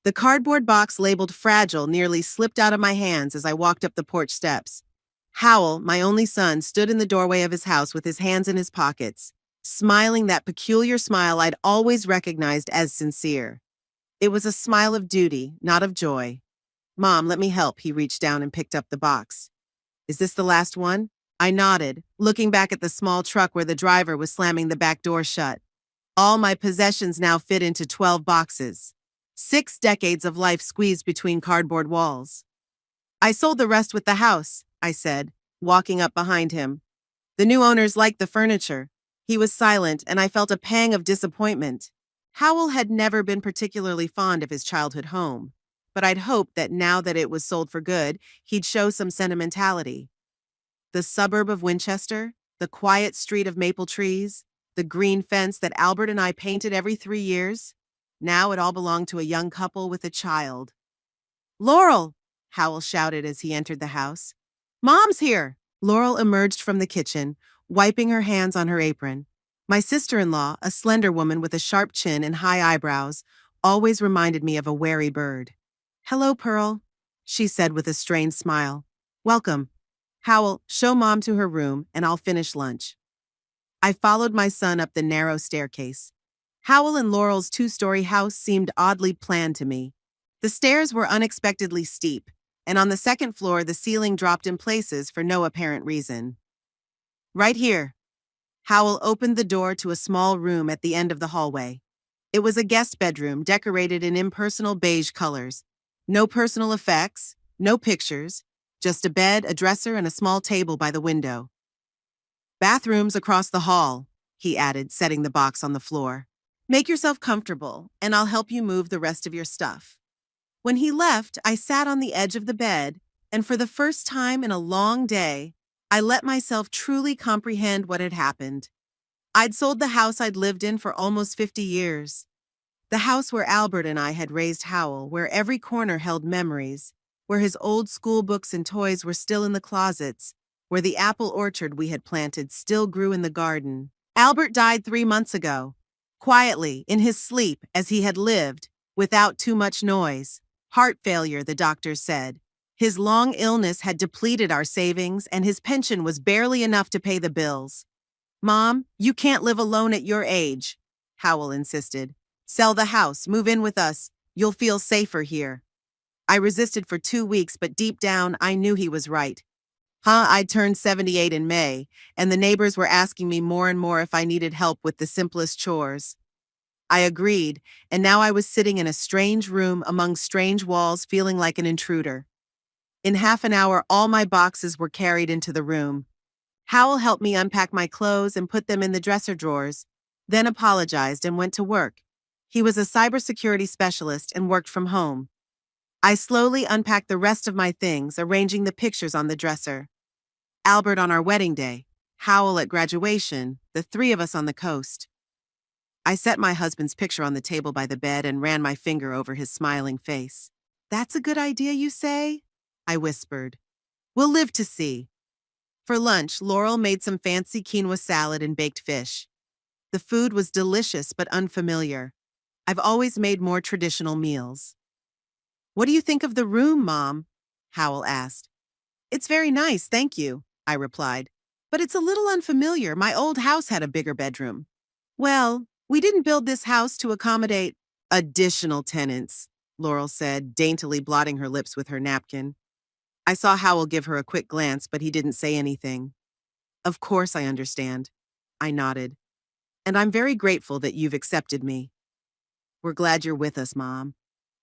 The cardboard box labeled fragile nearly slipped out of my hands as I walked up the porch steps. Howell, my only son, stood in the doorway of his house with his hands in his pockets, smiling that peculiar smile I'd always recognized as sincere. It was a smile of duty, not of joy. "Mom, let me help." He reached down and picked up the box. "Is this the last one?" I nodded, looking back at the small truck where the driver was slamming the back door shut. All my possessions now fit into 12 boxes. 6 decades of life squeezed between cardboard walls. "I sold the rest with the house," I said, walking up behind him. "The new owners liked the furniture." He was silent, and I felt a pang of disappointment. Howell had never been particularly fond of his childhood home, but I'd hoped that now that it was sold for good, he'd show some sentimentality. The suburb of Winchester, the quiet street of maple trees, the green fence that Albert and I painted every 3 years. Now it all belonged to a young couple with a child. "Laurel!" Howell shouted as he entered the house. "Mom's here!" Laurel emerged from the kitchen, wiping her hands on her apron. My sister-in-law, a slender woman with a sharp chin and high eyebrows, always reminded me of a wary bird. "Hello, Pearl," she said with a strained smile. "Welcome. Howell, show Mom to her room, and I'll finish lunch." I followed my son up the narrow staircase. Howell and Laurel's 2-story house seemed oddly planned to me. The stairs were unexpectedly steep, and on the second floor the ceiling dropped in places for no apparent reason. "Right here." Howell opened the door to a small room at the end of the hallway. It was a guest bedroom decorated in impersonal beige colors. No personal effects, no pictures, just a bed, a dresser, and a small table by the window. "Bathrooms across the hall," he added, setting the box on the floor. "Make yourself comfortable, and I'll help you move the rest of your stuff." When he left, I sat on the edge of the bed, and for the first time in a long day, I let myself truly comprehend what had happened. I'd sold the house I'd lived in for almost 50 years. The house where Albert and I had raised Howell, where every corner held memories, where his old school books and toys were still in the closets, where the apple orchard we had planted still grew in the garden. Albert died 3 months ago, quietly, in his sleep, as he had lived, without too much noise. Heart failure, the doctors said. His long illness had depleted our savings, and his pension was barely enough to pay the bills. "Mom, you can't live alone at your age," Howell insisted. "Sell the house, move in with us. You'll feel safer here." I resisted for 2 weeks, but deep down, I knew he was right. I'd turned 78 in May, and the neighbors were asking me more and more if I needed help with the simplest chores. I agreed, and now I was sitting in a strange room among strange walls, feeling like an intruder. In half an hour, all my boxes were carried into the room. Howell helped me unpack my clothes and put them in the dresser drawers, then apologized and went to work. He was a cybersecurity specialist and worked from home. I slowly unpacked the rest of my things, arranging the pictures on the dresser. Albert on our wedding day, Howell at graduation, the 3 of us on the coast. I set my husband's picture on the table by the bed and ran my finger over his smiling face. "That's a good idea, you say?" I whispered. "We'll live to see." For lunch, Laurel made some fancy quinoa salad and baked fish. The food was delicious but unfamiliar. I've always made more traditional meals. "What do you think of the room, Mom?" Howell asked. "It's very nice, thank you," I replied. "But it's a little unfamiliar. My old house had a bigger bedroom." "Well, we didn't build this house to accommodate additional tenants," Laurel said, daintily blotting her lips with her napkin. I saw Howell give her a quick glance, but he didn't say anything. "Of course I understand." I nodded. "And I'm very grateful that you've accepted me." "We're glad you're with us, Mom."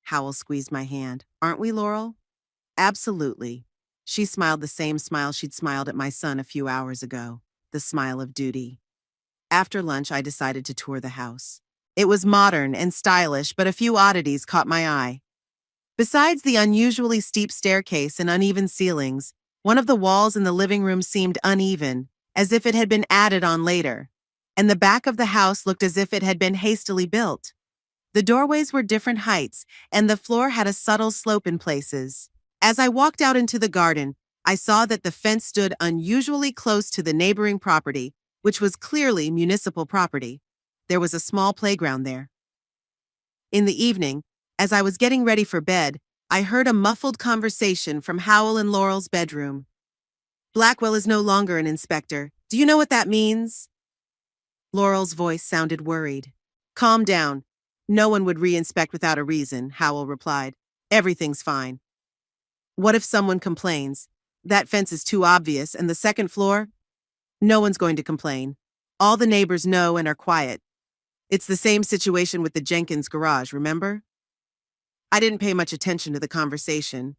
Howell squeezed my hand. "Aren't we, Laurel?" "Absolutely." She smiled the same smile she'd smiled at my son a few hours ago, the smile of duty. After lunch, I decided to tour the house. It was modern and stylish, but a few oddities caught my eye. Besides the unusually steep staircase and uneven ceilings, one of the walls in the living room seemed uneven, as if it had been added on later, and the back of the house looked as if it had been hastily built. The doorways were different heights, and the floor had a subtle slope in places. As I walked out into the garden, I saw that the fence stood unusually close to the neighboring property, which was clearly municipal property. There was a small playground there. In the evening, As I was getting ready for bed, I heard a muffled conversation from Howell and Laurel's bedroom. Blackwell is no longer an inspector. Do you know what that means? Laurel's voice sounded worried. Calm down. No one would re-inspect without a reason, Howell replied. Everything's fine. What if someone complains? That fence is too obvious, and the second floor? No one's going to complain. All the neighbors know and are quiet. It's the same situation with the Jenkins garage, remember? I didn't pay much attention to the conversation,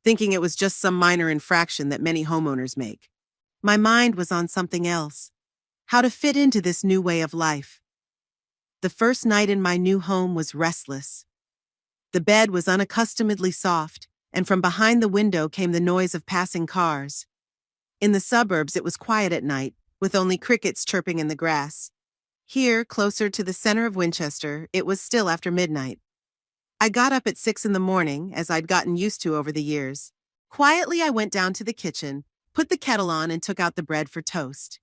thinking it was just some minor infraction that many homeowners make. My mind was on something else. How to fit into this new way of life. The first night in my new home was restless. The bed was unaccustomedly soft, and from behind the window came the noise of passing cars. In the suburbs, it was quiet at night, with only crickets chirping in the grass. Here, closer to the center of Winchester, it was still after midnight. I got up at 6 in the morning, as I'd gotten used to over the years. Quietly, I went down to the kitchen, put the kettle on, and took out the bread for toast.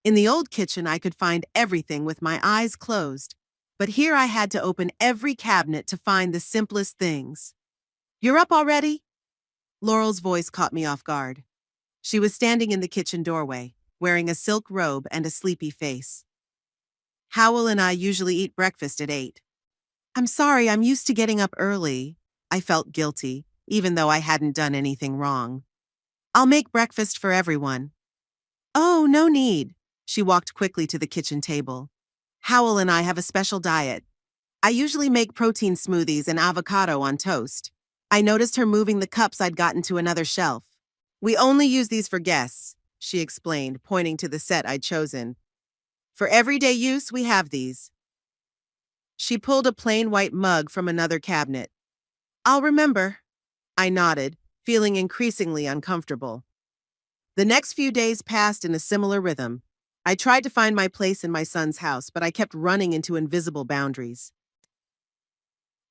In the old kitchen, I could find everything with my eyes closed, but here I had to open every cabinet to find the simplest things. You're up already? Laurel's voice caught me off guard. She was standing in the kitchen doorway, wearing a silk robe and a sleepy face. Howell and I usually eat breakfast at 8. I'm sorry, I'm used to getting up early. I felt guilty, even though I hadn't done anything wrong. I'll make breakfast for everyone. Oh, no need. She walked quickly to the kitchen table. Howell and I have a special diet. I usually make protein smoothies and avocado on toast. I noticed her moving the cups I'd gotten to another shelf. We only use these for guests, she explained, pointing to the set I'd chosen. For everyday use, we have these. She pulled a plain white mug from another cabinet. I'll remember. I nodded, feeling increasingly uncomfortable. The next few days passed in a similar rhythm. I tried to find my place in my son's house, but I kept running into invisible boundaries.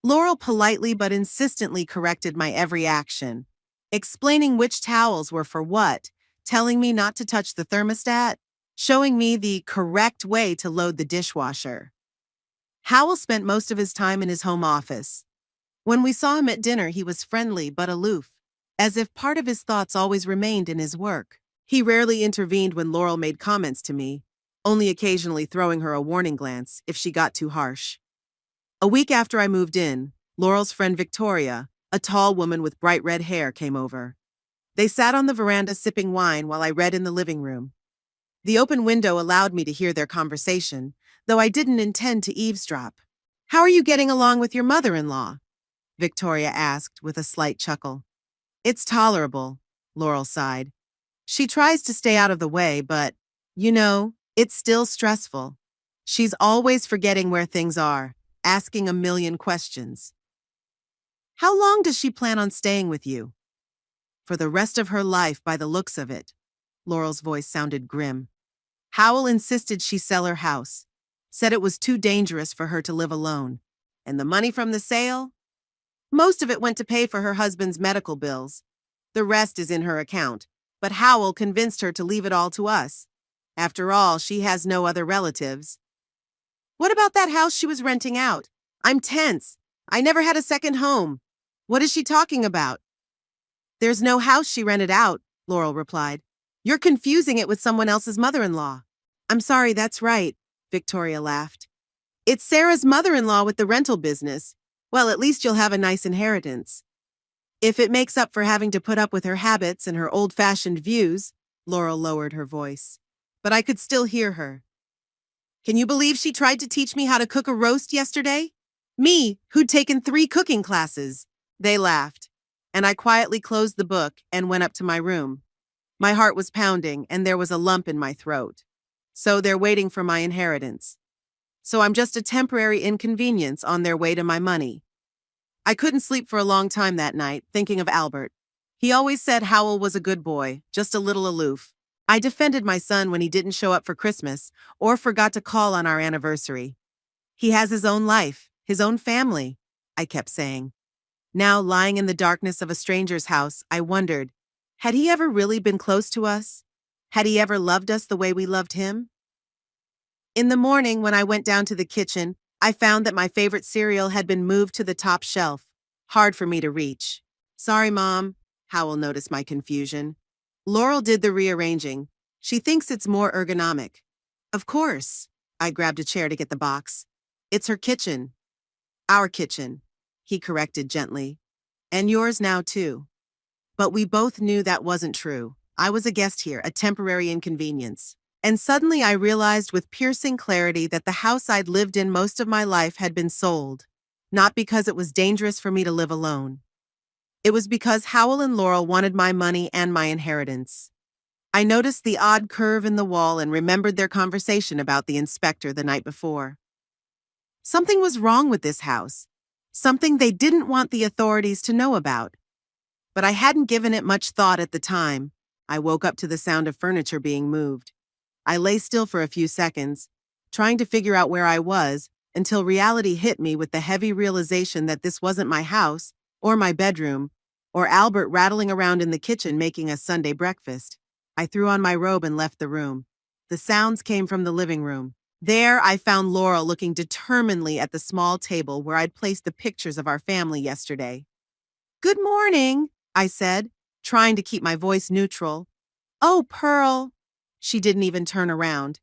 Laurel politely but insistently corrected my every action, explaining which towels were for what, telling me not to touch the thermostat, showing me the correct way to load the dishwasher. Howell spent most of his time in his home office. When we saw him at dinner, he was friendly but aloof, as if part of his thoughts always remained in his work. He rarely intervened when Laurel made comments to me, only occasionally throwing her a warning glance if she got too harsh. A week after I moved in, Laurel's friend Victoria, a tall woman with bright red hair, came over. They sat on the veranda sipping wine while I read in the living room. The open window allowed me to hear their conversation, though I didn't intend to eavesdrop. How are you getting along with your mother-in-law? Victoria asked with a slight chuckle. It's tolerable, Laurel sighed. She tries to stay out of the way, but, it's still stressful. She's always forgetting where things are, asking a million questions. How long does she plan on staying with you? For the rest of her life, by the looks of it. Laurel's voice sounded grim. Howell insisted she sell her house, said it was too dangerous for her to live alone. And the money from the sale? Most of it went to pay for her husband's medical bills. The rest is in her account, but Howell convinced her to leave it all to us. After all, she has no other relatives. What about that house she was renting out? I'm tense. I never had a second home. What is she talking about? There's no house she rented out, Laurel replied. You're confusing it with someone else's mother-in-law. I'm sorry, that's right, Victoria laughed. It's Sarah's mother-in-law with the rental business. Well, at least you'll have a nice inheritance. If it makes up for having to put up with her habits and her old-fashioned views, Laurel lowered her voice. But I could still hear her. Can you believe she tried to teach me how to cook a roast yesterday? Me, who'd taken 3 cooking classes. They laughed, and I quietly closed the book and went up to my room. My heart was pounding, and there was a lump in my throat. So they're waiting for my inheritance. So I'm just a temporary inconvenience on their way to my money. I couldn't sleep for a long time that night, thinking of Albert. He always said Howell was a good boy, just a little aloof. I defended my son when he didn't show up for Christmas or forgot to call on our anniversary. He has his own life, his own family, I kept saying. Now, lying in the darkness of a stranger's house, I wondered, had he ever really been close to us? Had he ever loved us the way we loved him? In the morning, when I went down to the kitchen, I found that my favorite cereal had been moved to the top shelf. hard for me to reach. Sorry, Mom. Howell noticed my confusion. Laurel did the rearranging. She thinks it's more ergonomic. Of course. I grabbed a chair to get the box. It's her kitchen. Our kitchen, he corrected gently. And yours now, too. But we both knew that wasn't true. I was a guest here, a temporary inconvenience. And suddenly I realized with piercing clarity that the house I'd lived in most of my life had been sold. Not because it was dangerous for me to live alone. It was because Howell and Laurel wanted my money and my inheritance. I noticed the odd curve in the wall and remembered their conversation about the inspector the night before. Something was wrong with this house. Something they didn't want the authorities to know about. But I hadn't given it much thought at the time. I woke up to the sound of furniture being moved. I lay still for a few seconds, trying to figure out where I was, until reality hit me with the heavy realization that this wasn't my house, or my bedroom, or Albert rattling around in the kitchen making us Sunday breakfast. I threw on my robe and left the room. The sounds came from the living room. There, I found Laurel looking determinedly at the small table where I'd placed the pictures of our family yesterday. "Good morning," I said, trying to keep my voice neutral. "Oh, Pearl." She didn't even turn around.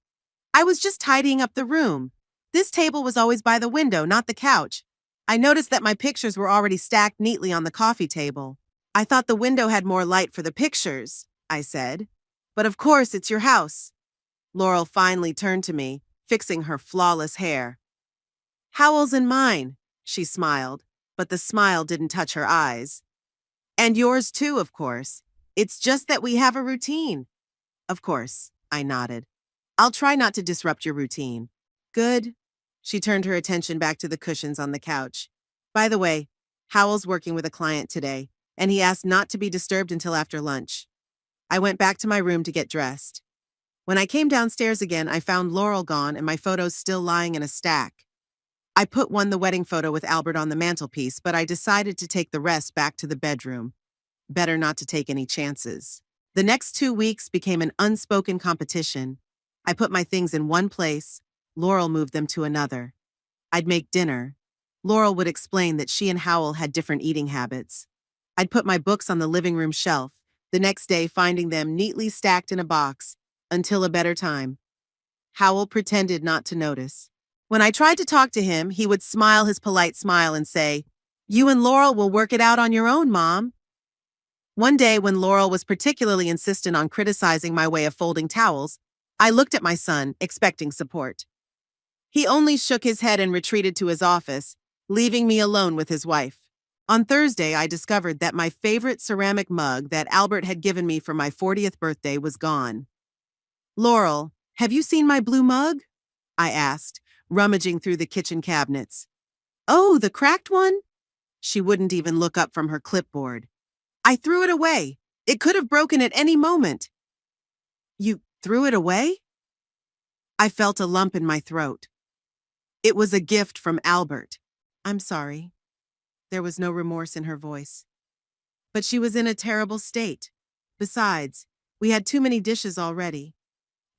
"I was just tidying up the room. This table was always by the window, not the couch. I noticed that my pictures were already stacked neatly on the coffee table. I thought the window had more light for the pictures," I said. "But of course, it's your house." Laurel finally turned to me, fixing her flawless hair. "Howell's and mine," she smiled, but the smile didn't touch her eyes. "And yours too, of course. It's just that we have a routine." "Of course," I nodded. "I'll try not to disrupt your routine." "Good." She turned her attention back to the cushions on the couch. "By the way, Howell's working with a client today, and he asked not to be disturbed until after lunch." I went back to my room to get dressed. When I came downstairs again, I found Laurel gone and my photos still lying in a stack. I put the wedding photo with Albert on the mantelpiece, but I decided to take the rest back to the bedroom. Better not to take any chances. The next 2 weeks became an unspoken competition. I put my things in one place, Laurel moved them to another. I'd make dinner. Laurel would explain that she and Howell had different eating habits. I'd put my books on the living room shelf, the next day finding them neatly stacked in a box, until a better time. Howell pretended not to notice. When I tried to talk to him, he would smile his polite smile and say, "You and Laurel will work it out on your own, Mom." One day, when Laurel was particularly insistent on criticizing my way of folding towels, I looked at my son, expecting support. He only shook his head and retreated to his office, leaving me alone with his wife. On Thursday, I discovered that my favorite ceramic mug that Albert had given me for my 40th birthday was gone. "Laurel, have you seen my blue mug?" I asked, rummaging through the kitchen cabinets. "Oh, the cracked one?" She wouldn't even look up from her clipboard. "I threw it away. It could have broken at any moment." "You threw it away?" I felt a lump in my throat. "It was a gift from Albert." "I'm sorry." There was no remorse in her voice. But she was in a terrible state. Besides, we had too many dishes already.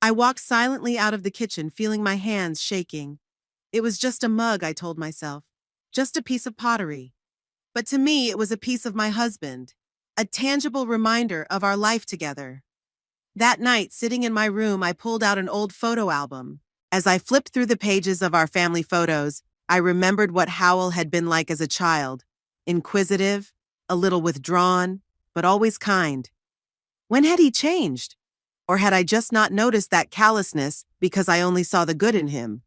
I walked silently out of the kitchen, feeling my hands shaking. It was just a mug, I told myself. Just a piece of pottery. But to me, it was a piece of my husband. A tangible reminder of our life together. That night, sitting in my room, I pulled out an old photo album. As I flipped through the pages of our family photos, I remembered what Howell had been like as a child. Inquisitive, a little withdrawn, but always kind. When had he changed? Or had I just not noticed that callousness because I only saw the good in him?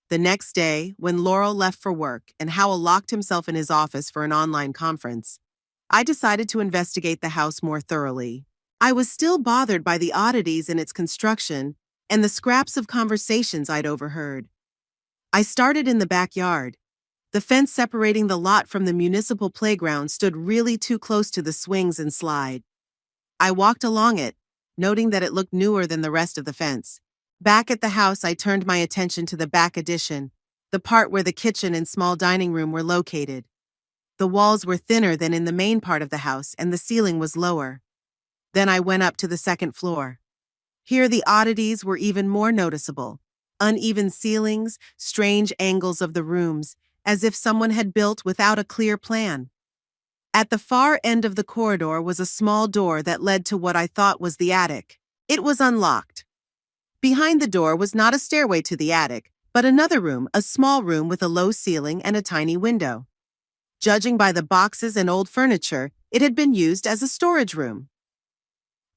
The next day, when Laurel left for work and Howell locked himself in his office for an online conference, I decided to investigate the house more thoroughly. I was still bothered by the oddities in its construction and the scraps of conversations I'd overheard. I started in the backyard. The fence separating the lot from the municipal playground stood really too close to the swings and slide. I walked along it, noting that it looked newer than the rest of the fence. Back at the house, I turned my attention to the back addition, the part where the kitchen and small dining room were located. The walls were thinner than in the main part of the house, and the ceiling was lower. Then I went up to the second floor. Here the oddities were even more noticeable. Uneven ceilings, strange angles of the rooms, as if someone had built without a clear plan. At the far end of the corridor was a small door that led to what I thought was the attic. It was unlocked. Behind the door was not a stairway to the attic, but another room, a small room with a low ceiling and a tiny window. Judging by the boxes and old furniture, it had been used as a storage room.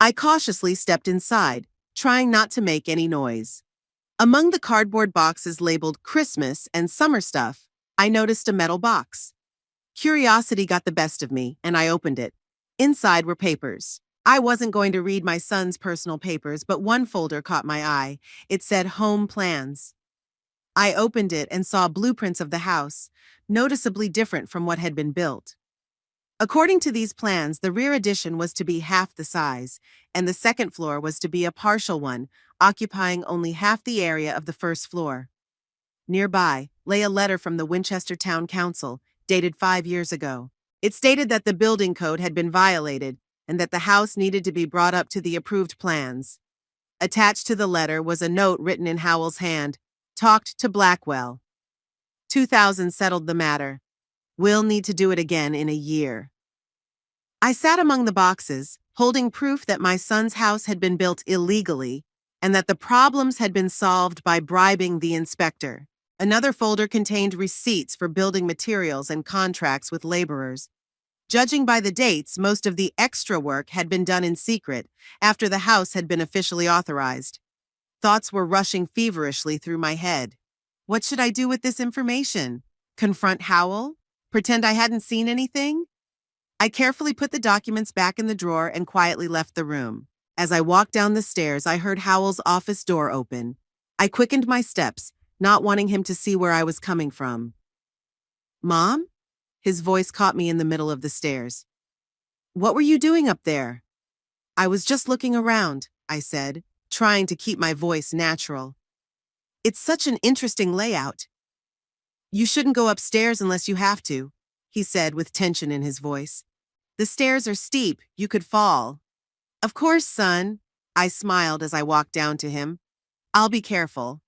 I cautiously stepped inside, trying not to make any noise. Among the cardboard boxes labeled Christmas and summer stuff, I noticed a metal box. Curiosity got the best of me, and I opened it. Inside were papers. I wasn't going to read my son's personal papers, but one folder caught my eye. It said Home Plans. I opened it and saw blueprints of the house, noticeably different from what had been built. According to these plans, the rear addition was to be half the size, and the second floor was to be a partial one, occupying only half the area of the first floor. Nearby lay a letter from the Winchester Town Council, dated 5 years ago. It stated that the building code had been violated and that the house needed to be brought up to the approved plans. Attached to the letter was a note written in Howell's hand, "Talked to Blackwell. 2000 settled the matter. We'll need to do it again in a year." I sat among the boxes, holding proof that my son's house had been built illegally and that the problems had been solved by bribing the inspector. Another folder contained receipts for building materials and contracts with laborers. Judging by the dates, most of the extra work had been done in secret after the house had been officially authorized. Thoughts were rushing feverishly through my head. What should I do with this information? Confront Howell? Pretend I hadn't seen anything? I carefully put the documents back in the drawer and quietly left the room. As I walked down the stairs, I heard Howell's office door open. I quickened my steps, not wanting him to see where I was coming from. "Mom?" His voice caught me in the middle of the stairs. "What were you doing up there?" "I was just looking around," I said, trying to keep my voice natural. "It's such an interesting layout." "You shouldn't go upstairs unless you have to," he said with tension in his voice. "The stairs are steep, you could fall." "Of course, son," I smiled as I walked down to him. "I'll be careful."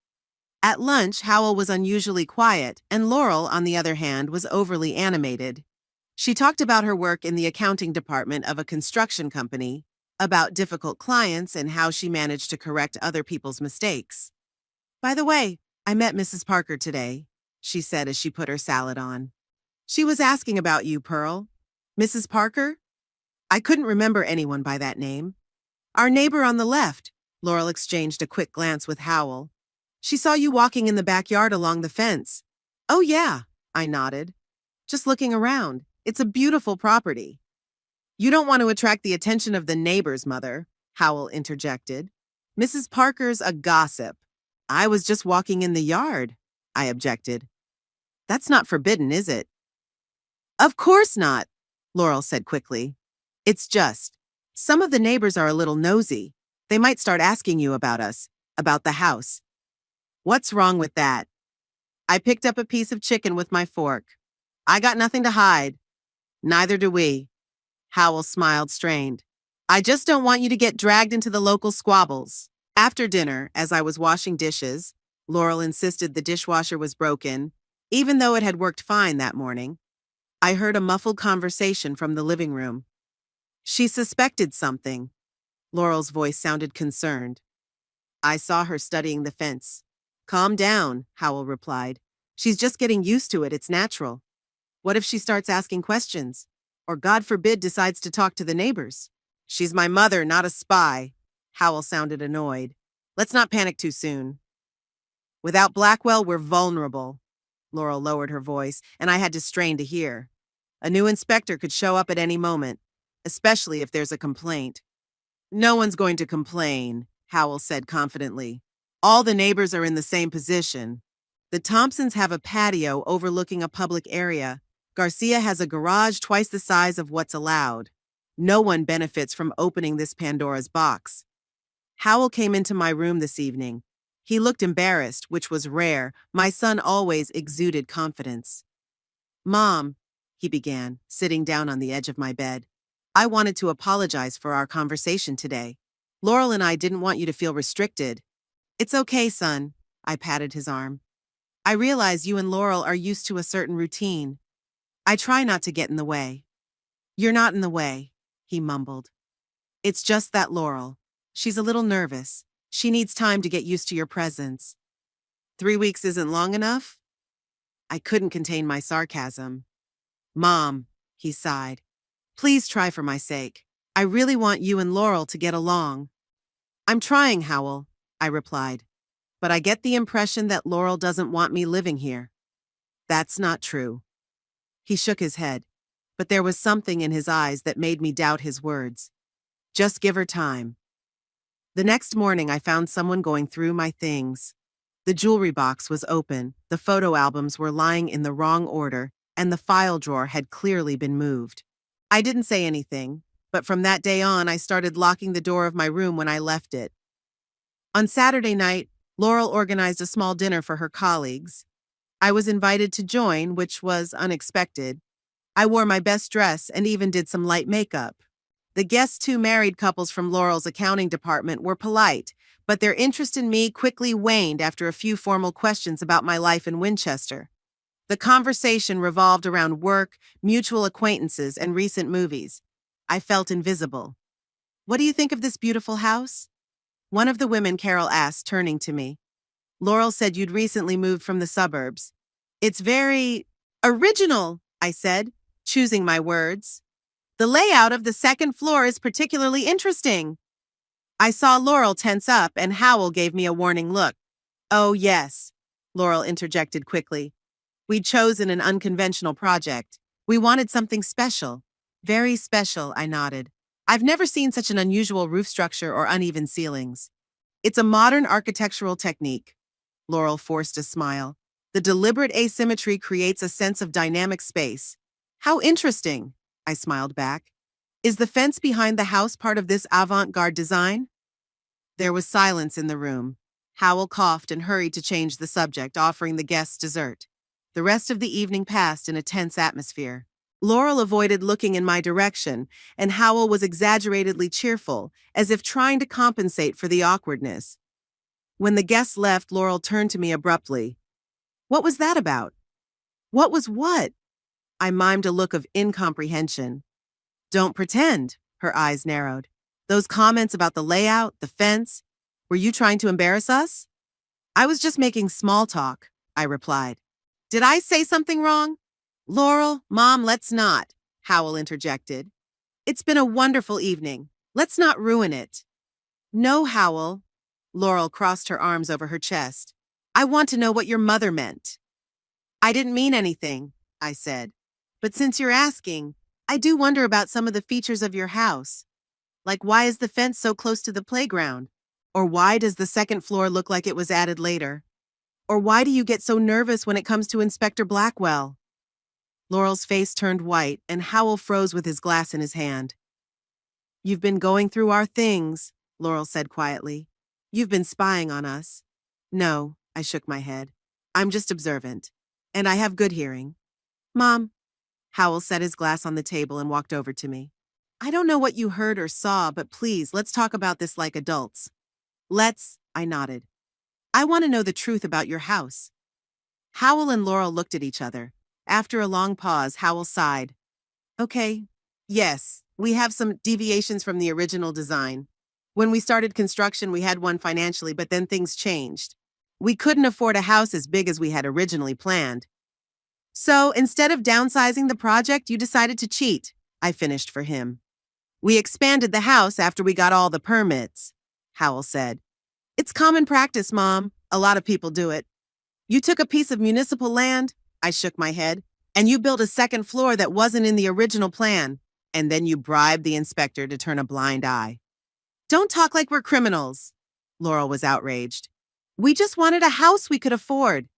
At lunch, Howell was unusually quiet, and Laurel, on the other hand, was overly animated. She talked about her work in the accounting department of a construction company, about difficult clients and how she managed to correct other people's mistakes. "By the way, I met Mrs. Parker today," she said as she put her salad on. "She was asking about you, Pearl." "Mrs. Parker?" I couldn't remember anyone by that name. "Our neighbor on the left." Laurel exchanged a quick glance with Howell. "She saw you walking in the backyard along the fence." "Oh yeah," I nodded. "Just looking around. It's a beautiful property." "You don't want to attract the attention of the neighbors, Mother," Howell interjected. "Mrs. Parker's a gossip." "I was just walking in the yard," I objected. "That's not forbidden, is it?" "Of course not," Laurel said quickly. "It's just, some of the neighbors are a little nosy. They might start asking you about us, about the house." "What's wrong with that?" I picked up a piece of chicken with my fork. "I got nothing to hide." "Neither do we." Howell smiled strained. "I just don't want you to get dragged into the local squabbles." After dinner, as I was washing dishes, Laurel insisted the dishwasher was broken, even though it had worked fine that morning. I heard a muffled conversation from the living room. She suspected something. Laurel's voice sounded concerned. I saw her studying the fence. "Calm down," Howell replied. "She's just getting used to it, it's natural. What if she starts asking questions? Or, God forbid, decides to talk to the neighbors?" "She's my mother, not a spy." Howell sounded annoyed. "Let's not panic too soon." "Without Blackwell, we're vulnerable." Laurel lowered her voice, and I had to strain to hear. "A new inspector could show up at any moment, especially if there's a complaint." "No one's going to complain," Howell said confidently. "All the neighbors are in the same position. The Thompsons have a patio overlooking a public area. Garcia has a garage twice the size of what's allowed. No one benefits from opening this Pandora's box." Howell came into my room this evening. He looked embarrassed, which was rare. My son always exuded confidence. "Mom," he began, sitting down on the edge of my bed. "I wanted to apologize for our conversation today. Laurel and I didn't want you to feel restricted." "It's okay, son." I patted his arm. I realize you and Laurel are used to a certain routine. I try not to get in the way. You're not in the way, he mumbled. It's just that Laurel. She's a little nervous. She needs time to get used to your presence. 3 weeks isn't long enough? I couldn't contain my sarcasm. Mom, he sighed. Please try for my sake. I really want you and Laurel to get along. I'm trying, Howell, I replied. But I get the impression that Laurel doesn't want me living here. That's not true. He shook his head, but there was something in his eyes that made me doubt his words. Just give her time. The next morning, I found someone going through my things. The jewelry box was open, the photo albums were lying in the wrong order, and the file drawer had clearly been moved. I didn't say anything, but from that day on, I started locking the door of my room when I left it. On Saturday night, Laurel organized a small dinner for her colleagues. I was invited to join, which was unexpected. I wore my best dress and even did some light makeup. The guests, two married couples from Laurel's accounting department, were polite, but their interest in me quickly waned after a few formal questions about my life in Winchester. The conversation revolved around work, mutual acquaintances, and recent movies. I felt invisible. What do you think of this beautiful house? One of the women, Carol, asked, turning to me. Laurel said you'd recently moved from the suburbs. It's very original, I said, choosing my words. The layout of the second floor is particularly interesting. I saw Laurel tense up, and Howell gave me a warning look. Oh, yes, Laurel interjected quickly. We'd chosen an unconventional project. We wanted something special. Very special, I nodded. I've never seen such an unusual roof structure or uneven ceilings. It's a modern architectural technique. Laurel forced a smile. The deliberate asymmetry creates a sense of dynamic space. How interesting, I smiled back. Is the fence behind the house part of this avant-garde design? There was silence in the room. Howell coughed and hurried to change the subject, offering the guests dessert. The rest of the evening passed in a tense atmosphere. Laurel avoided looking in my direction, and Howell was exaggeratedly cheerful, as if trying to compensate for the awkwardness. When the guests left, Laurel turned to me abruptly. What was that about? What was what? I mimed a look of incomprehension. Don't pretend, her eyes narrowed. Those comments about the layout, the fence, were you trying to embarrass us? I was just making small talk, I replied. Did I say something wrong? Laurel, Mom, let's not, Howell interjected. It's been a wonderful evening. Let's not ruin it. No, Howell. Laurel crossed her arms over her chest. I want to know what your mother meant. I didn't mean anything, I said. But since you're asking, I do wonder about some of the features of your house. Like, why is the fence so close to the playground? Or why does the second floor look like it was added later? Or why do you get so nervous when it comes to Inspector Blackwell? Laurel's face turned white, and Howell froze with his glass in his hand. You've been going through our things, Laurel said quietly. You've been spying on us. No, I shook my head. I'm just observant. And I have good hearing. Mom. Howell set his glass on the table and walked over to me. I don't know what you heard or saw, but please, let's talk about this like adults. I nodded. I want to know the truth about your house. Howell and Laurel looked at each other. After a long pause, Howell sighed. Okay, yes, we have some deviations from the original design. When we started construction, we had one financially, but then things changed. We couldn't afford a house as big as we had originally planned. So instead of downsizing the project, you decided to cheat, I finished for him. We expanded the house after we got all the permits, Howell said. It's common practice, Mom. A lot of people do it. You took a piece of municipal land, I shook my head, and you built a second floor that wasn't in the original plan, and then you bribed the inspector to turn a blind eye. Don't talk like we're criminals, Laurel was outraged. We just wanted a house we could afford.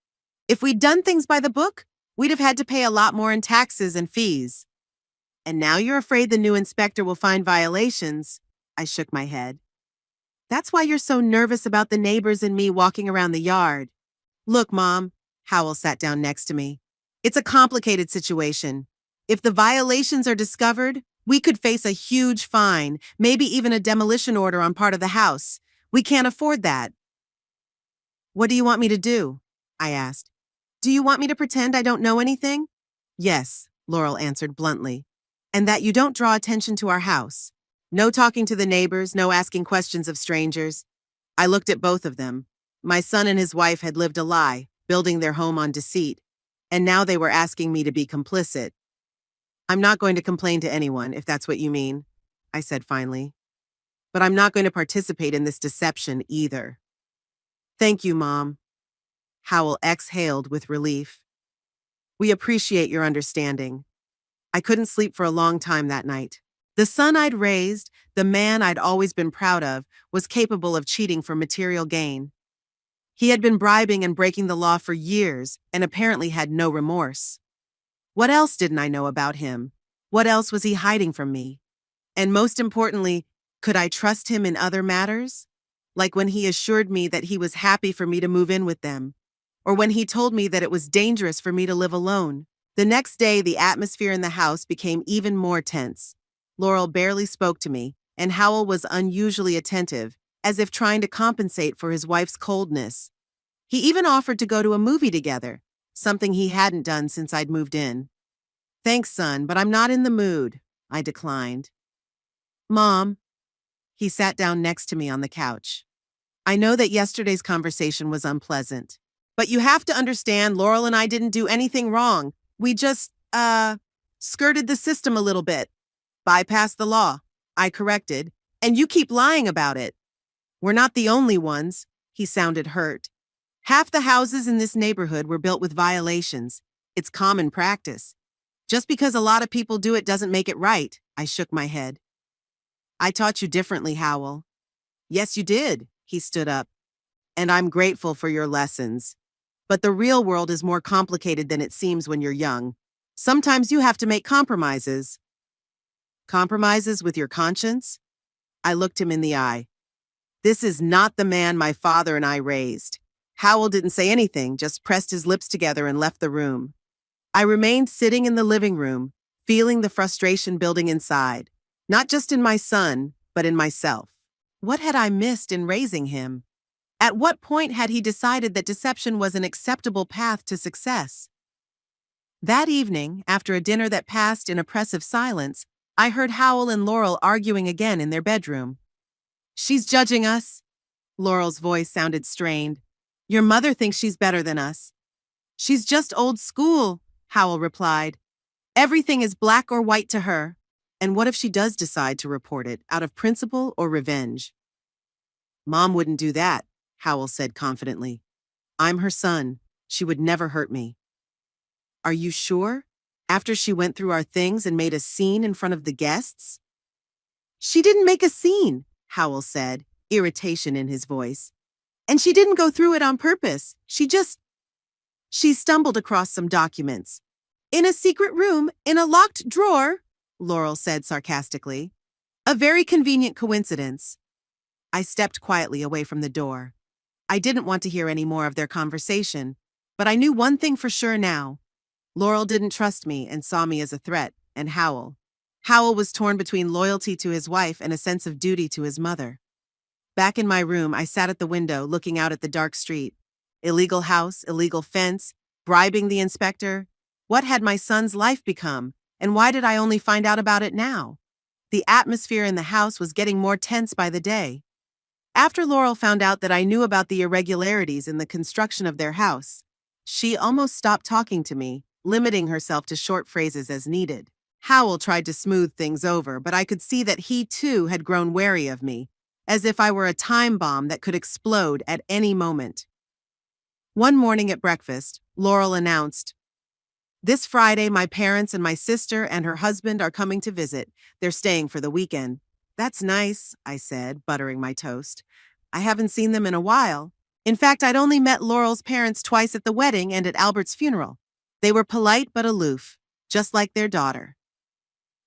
If we'd done things by the book, we'd have had to pay a lot more in taxes and fees. And now you're afraid the new inspector will find violations, I shook my head. That's why you're so nervous about the neighbors and me walking around the yard. Look, Mom, Howell sat down next to me. It's a complicated situation. If the violations are discovered, we could face a huge fine, maybe even a demolition order on part of the house. We can't afford that. What do you want me to do? I asked. Do you want me to pretend I don't know anything? Yes, Laurel answered bluntly. And that you don't draw attention to our house. No talking to the neighbors, no asking questions of strangers. I looked at both of them. My son and his wife had lived a lie, building their home on deceit, and now they were asking me to be complicit. I'm not going to complain to anyone, if that's what you mean, I said finally. But I'm not going to participate in this deception either. Thank you, Mom. Howell exhaled with relief. We appreciate your understanding. I couldn't sleep for a long time that night. The son I'd raised, the man I'd always been proud of, was capable of cheating for material gain. He had been bribing and breaking the law for years and apparently had no remorse. What else didn't I know about him? What else was he hiding from me? And most importantly, could I trust him in other matters? Like when he assured me that he was happy for me to move in with them, or when he told me that it was dangerous for me to live alone. The next day, the atmosphere in the house became even more tense. Laurel barely spoke to me, and Howell was unusually attentive, as if trying to compensate for his wife's coldness. He even offered to go to a movie together, something he hadn't done since I'd moved in. Thanks, son, but I'm not in the mood, I declined. Mom. He sat down next to me on the couch. I know that yesterday's conversation was unpleasant, but you have to understand Laurel and I didn't do anything wrong. We just, skirted the system a little bit. Bypassed the law, I corrected, and you keep lying about it. We're not the only ones, he sounded hurt. Half the houses in this neighborhood were built with violations. It's common practice. Just because a lot of people do it doesn't make it right, I shook my head. I taught you differently, Howell. Yes, you did, he stood up. And I'm grateful for your lessons. But the real world is more complicated than it seems when you're young. Sometimes you have to make compromises. Compromises with your conscience? I looked him in the eye. This is not the man my father and I raised. Howell didn't say anything, just pressed his lips together and left the room. I remained sitting in the living room, feeling the frustration building inside, not just in my son, but in myself. What had I missed in raising him? At what point had he decided that deception was an acceptable path to success? That evening, after a dinner that passed in oppressive silence, I heard Howell and Laurel arguing again in their bedroom. She's judging us. Laurel's voice sounded strained. Your mother thinks she's better than us. She's just old school, Howell replied. Everything is black or white to her. And what if she does decide to report it, out of principle or revenge? Mom wouldn't do that, Howell said confidently. I'm her son. She would never hurt me. Are you sure? After she went through our things and made a scene in front of the guests? She didn't make a scene, Howell said, irritation in his voice. And she didn't go through it on purpose. She stumbled across some documents. In a secret room, in a locked drawer, Laurel said sarcastically. A very convenient coincidence. I stepped quietly away from the door. I didn't want to hear any more of their conversation, but I knew one thing for sure now. Laurel didn't trust me and saw me as a threat, and Howell. Howell was torn between loyalty to his wife and a sense of duty to his mother. Back in my room, I sat at the window looking out at the dark street. Illegal house, illegal fence, bribing the inspector. What had my son's life become, and why did I only find out about it now? The atmosphere in the house was getting more tense by the day. After Laurel found out that I knew about the irregularities in the construction of their house, she almost stopped talking to me, limiting herself to short phrases as needed. Howell tried to smooth things over, but I could see that he too had grown wary of me, as if I were a time bomb that could explode at any moment. One morning at breakfast, Laurel announced, This Friday, my parents and my sister and her husband are coming to visit. They're staying for the weekend. That's nice, I said, buttering my toast. I haven't seen them in a while. In fact, I'd only met Laurel's parents twice at the wedding and at Albert's funeral. They were polite but aloof, just like their daughter.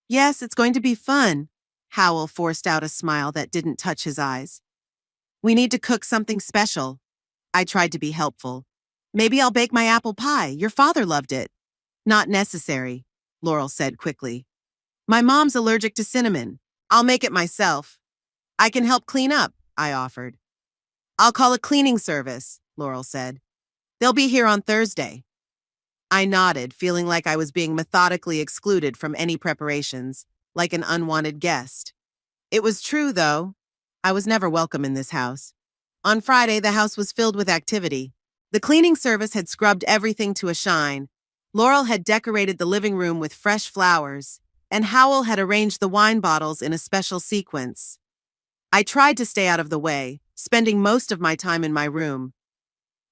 Yes, it's going to be fun. Howell forced out a smile that didn't touch his eyes. We need to cook something special. I tried to be helpful. Maybe I'll bake my apple pie. Your father loved it. Not necessary, Laurel said quickly. My mom's allergic to cinnamon. I'll make it myself. I can help clean up, I offered. I'll call a cleaning service, Laurel said. They'll be here on Thursday. I nodded, feeling like I was being methodically excluded from any preparations, like an unwanted guest. It was true, though. I was never welcome in this house. On Friday, the house was filled with activity. The cleaning service had scrubbed everything to a shine. Laurel had decorated the living room with fresh flowers, and Howell had arranged the wine bottles in a special sequence. I tried to stay out of the way, spending most of my time in my room.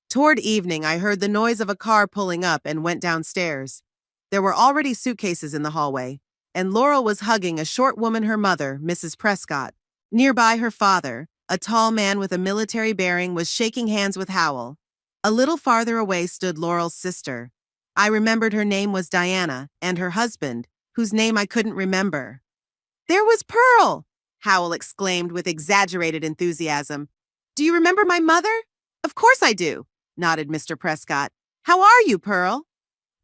Toward evening, I heard the noise of a car pulling up and went downstairs. There were already suitcases in the hallway, and Laurel was hugging a short woman, her mother, Mrs. Prescott. Nearby, her father, a tall man with a military bearing, was shaking hands with Howell. A little farther away stood Laurel's sister. I remembered her name was Diana, and her husband, whose name I couldn't remember. "There was Pearl!" Howell exclaimed with exaggerated enthusiasm. "Do you remember my mother?" "Of course I do," nodded Mr. Prescott. "How are you, Pearl?"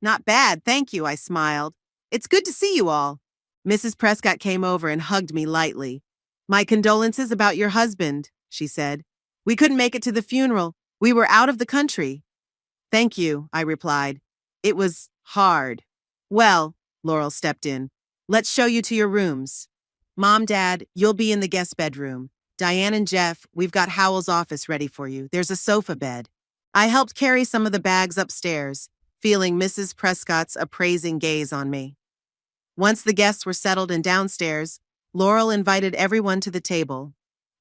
"Not bad, thank you," I smiled. "It's good to see you all." Mrs. Prescott came over and hugged me lightly. "My condolences about your husband," she said. "We couldn't make it to the funeral. We were out of the country." "Thank you," I replied. "It was hard." "Well," Laurel stepped in, "let's show you to your rooms. Mom, Dad, you'll be in the guest bedroom. Diane and Jeff, we've got Howell's office ready for you. There's a sofa bed." I helped carry some of the bags upstairs, feeling Mrs. Prescott's appraising gaze on me. Once the guests were settled and downstairs, Laurel invited everyone to the table.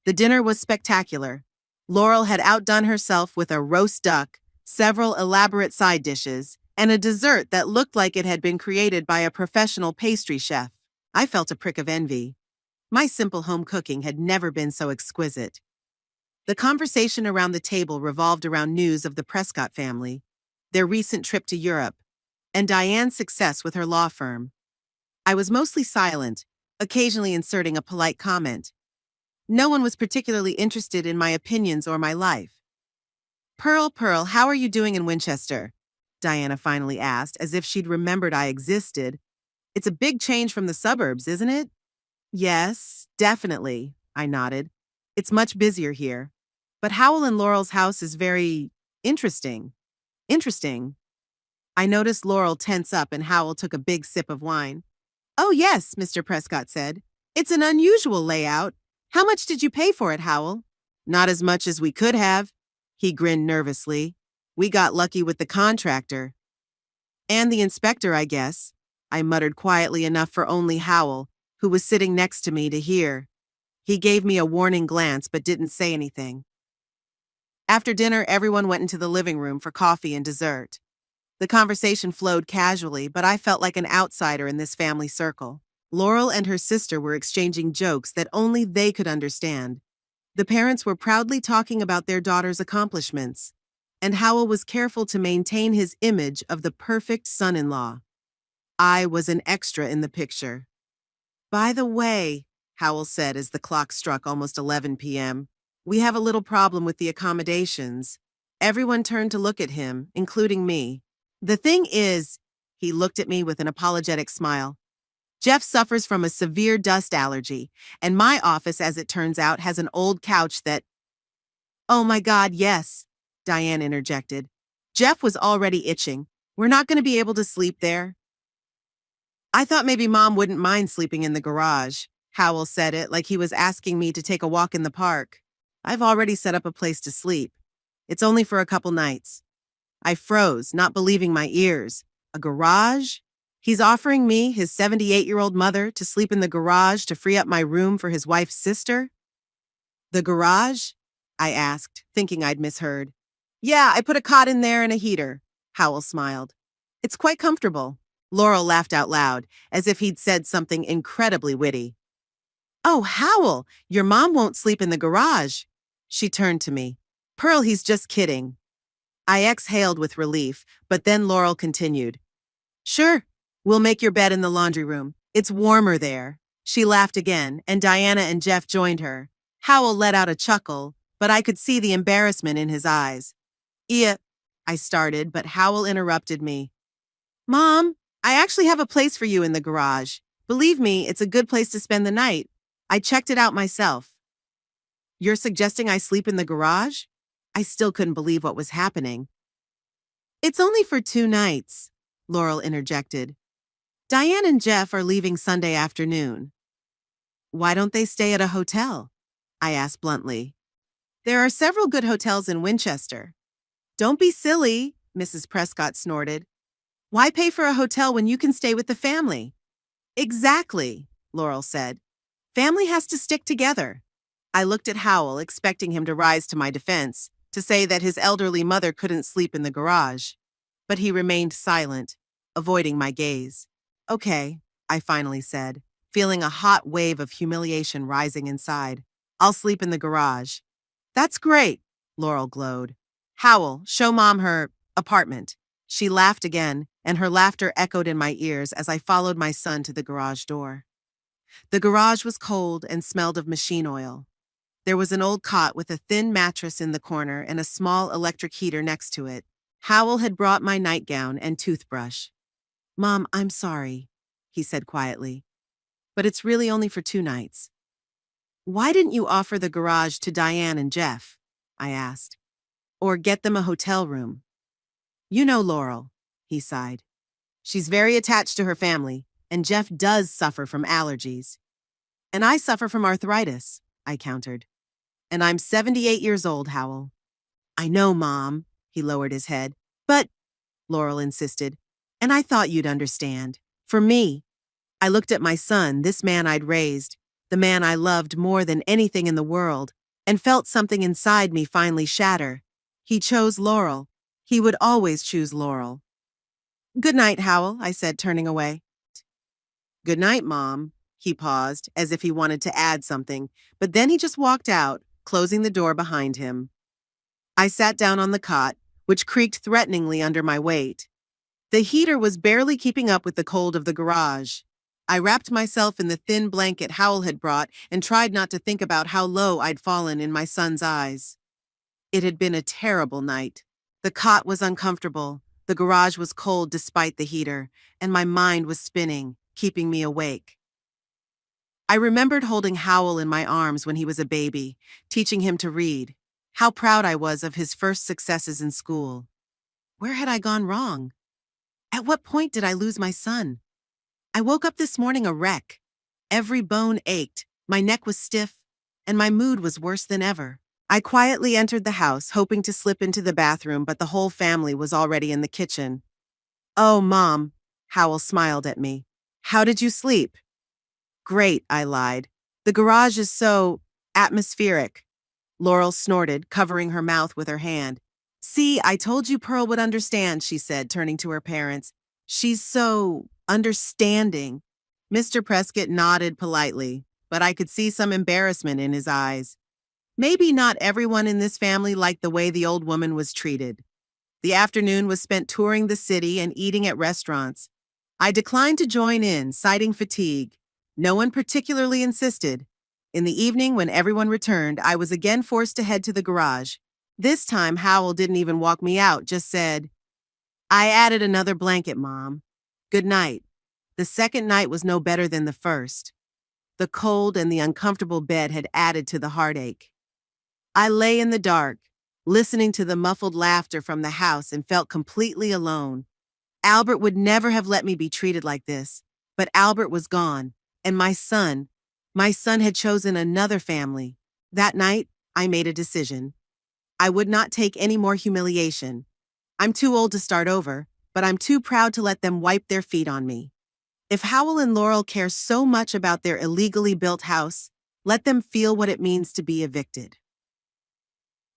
The dinner was spectacular. Laurel had outdone herself with a roast duck, several elaborate side dishes, and a dessert that looked like it had been created by a professional pastry chef. I felt a prick of envy. My simple home cooking had never been so exquisite. The conversation around the table revolved around news of the Prescott family, their recent trip to Europe, and Diane's success with her law firm. I was mostly silent, occasionally inserting a polite comment. No one was particularly interested in my opinions or my life. Pearl, how are you doing in Winchester?" Diana finally asked, as if she'd remembered I existed. "It's a big change from the suburbs, isn't it?" "Yes, definitely," I nodded. "It's much busier here. But Howell and Laurel's house is very interesting." "Interesting?" I noticed Laurel tense up and Howell took a big sip of wine. "Oh yes," Mr. Prescott said. "It's an unusual layout. How much did you pay for it, Howell?" "Not as much as we could have." He grinned nervously. "We got lucky with the contractor." "And the inspector, I guess," I muttered quietly enough for only Howell, who was sitting next to me, to hear. He gave me a warning glance but didn't say anything. After dinner, everyone went into the living room for coffee and dessert. The conversation flowed casually, but I felt like an outsider in this family circle. Laurel and her sister were exchanging jokes that only they could understand. The parents were proudly talking about their daughter's accomplishments, and Howell was careful to maintain his image of the perfect son-in-law. I was an extra in the picture. "By the way," Howell said as the clock struck almost 11 p.m., "we have a little problem with the accommodations." Everyone turned to look at him, including me. "The thing is," he looked at me with an apologetic smile, "Jeff suffers from a severe dust allergy, and my office, as it turns out, has an old couch that—" "Oh my God, yes," Diane interjected. "Jeff was already itching. We're not going to be able to sleep there." "I thought maybe Mom wouldn't mind sleeping in the garage." Howell said it like he was asking me to take a walk in the park. "I've already set up a place to sleep. It's only for a couple nights." I froze, not believing my ears. A garage? He's offering me, his 78-year-old mother, to sleep in the garage to free up my room for his wife's sister? "The garage?" I asked, thinking I'd misheard. "Yeah, I put a cot in there and a heater," Howell smiled. "It's quite comfortable." Laurel laughed out loud, as if he'd said something incredibly witty. "Oh, Howell, your mom won't sleep in the garage." She turned to me. "Pearl, he's just kidding." I exhaled with relief, but then Laurel continued. "Sure, we'll make your bed in the laundry room. It's warmer there." She laughed again, and Diana and Jeff joined her. Howell let out a chuckle, but I could see the embarrassment in his eyes. "Yeah," I started, but Howell interrupted me. "Mom, I actually have a place for you in the garage. Believe me, it's a good place to spend the night. I checked it out myself." "You're suggesting I sleep in the garage?" I still couldn't believe what was happening. "It's only for 2 nights." Laurel interjected. Diane and Jeff are leaving Sunday afternoon. Why don't they stay at a hotel? I asked bluntly. There are several good hotels in Winchester. Don't be silly, Mrs. Prescott snorted. Why pay for a hotel when you can stay with the family? Exactly, Laurel said. Family has to stick together. I looked at Howell, expecting him to rise to my defense, to say that his elderly mother couldn't sleep in the garage. But he remained silent, avoiding my gaze. Okay, I finally said, feeling a hot wave of humiliation rising inside. I'll sleep in the garage. That's great, Laurel glowed. Howell, show Mom her apartment. She laughed again, and her laughter echoed in my ears as I followed my son to the garage door. The garage was cold and smelled of machine oil. There was an old cot with a thin mattress in the corner and a small electric heater next to it. Howell had brought my nightgown and toothbrush. Mom, I'm sorry, he said quietly, but it's really only for 2 nights. Why didn't you offer the garage to Diane and Jeff? I asked. Or get them a hotel room? You know Laurel, he sighed. She's very attached to her family, and Jeff does suffer from allergies. And I suffer from arthritis, I countered. And I'm 78 years old, Howell. I know, Mom, he lowered his head. But, Laurel insisted, and I thought you'd understand. For me, I looked at my son, this man I'd raised, the man I loved more than anything in the world, and felt something inside me finally shatter. He chose Laurel. He would always choose Laurel. Good night, Howell, I said, turning away. Good night, Mom. He paused, as if he wanted to add something, but then he just walked out, closing the door behind him. I sat down on the cot, which creaked threateningly under my weight. The heater was barely keeping up with the cold of the garage. I wrapped myself in the thin blanket Howell had brought and tried not to think about how low I'd fallen in my son's eyes. It had been a terrible night. The cot was uncomfortable, the garage was cold despite the heater, and my mind was spinning, keeping me awake. I remembered holding Howell in my arms when he was a baby, teaching him to read. How proud I was of his first successes in school. Where had I gone wrong? At what point did I lose my son? I woke up this morning a wreck. Every bone ached, my neck was stiff, and my mood was worse than ever. I quietly entered the house, hoping to slip into the bathroom, but the whole family was already in the kitchen. Oh, Mom, Howell smiled at me. How did you sleep? Great, I lied. The garage is so atmospheric. Laurel snorted, covering her mouth with her hand. See, I told you Pearl would understand, she said, turning to her parents. She's so understanding. Mr. Prescott nodded politely, but I could see some embarrassment in his eyes. Maybe not everyone in this family liked the way the old woman was treated. The afternoon was spent touring the city and eating at restaurants. I declined to join in, citing fatigue. No one particularly insisted. In the evening, when everyone returned, I was again forced to head to the garage. This time, Howell didn't even walk me out, just said, I added another blanket, Mom. Good night. The second night was no better than the first. The cold and the uncomfortable bed had added to the heartache. I lay in the dark, listening to the muffled laughter from the house and felt completely alone. Albert would never have let me be treated like this, but Albert was gone, and my son had chosen another family. That night, I made a decision. I would not take any more humiliation. I'm too old to start over, but I'm too proud to let them wipe their feet on me. If Howell and Laurel care so much about their illegally built house, let them feel what it means to be evicted.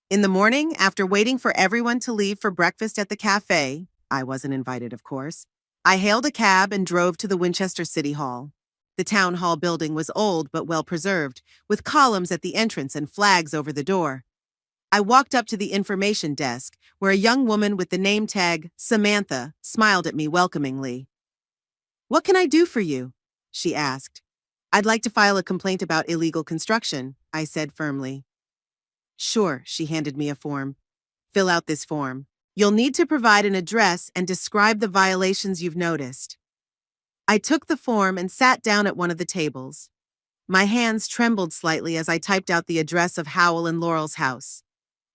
In the morning, after waiting for everyone to leave for breakfast at the cafe, I wasn't invited, of course, I hailed a cab and drove to the Winchester City Hall. The town hall building was old but well preserved, with columns at the entrance and flags over the door. I walked up to the information desk, where a young woman with the name tag Samantha smiled at me welcomingly. What can I do for you? She asked. I'd like to file a complaint about illegal construction, I said firmly. Sure, she handed me a form. Fill out this form. You'll need to provide an address and describe the violations you've noticed. I took the form and sat down at one of the tables. My hands trembled slightly as I typed out the address of Howell and Laurel's house.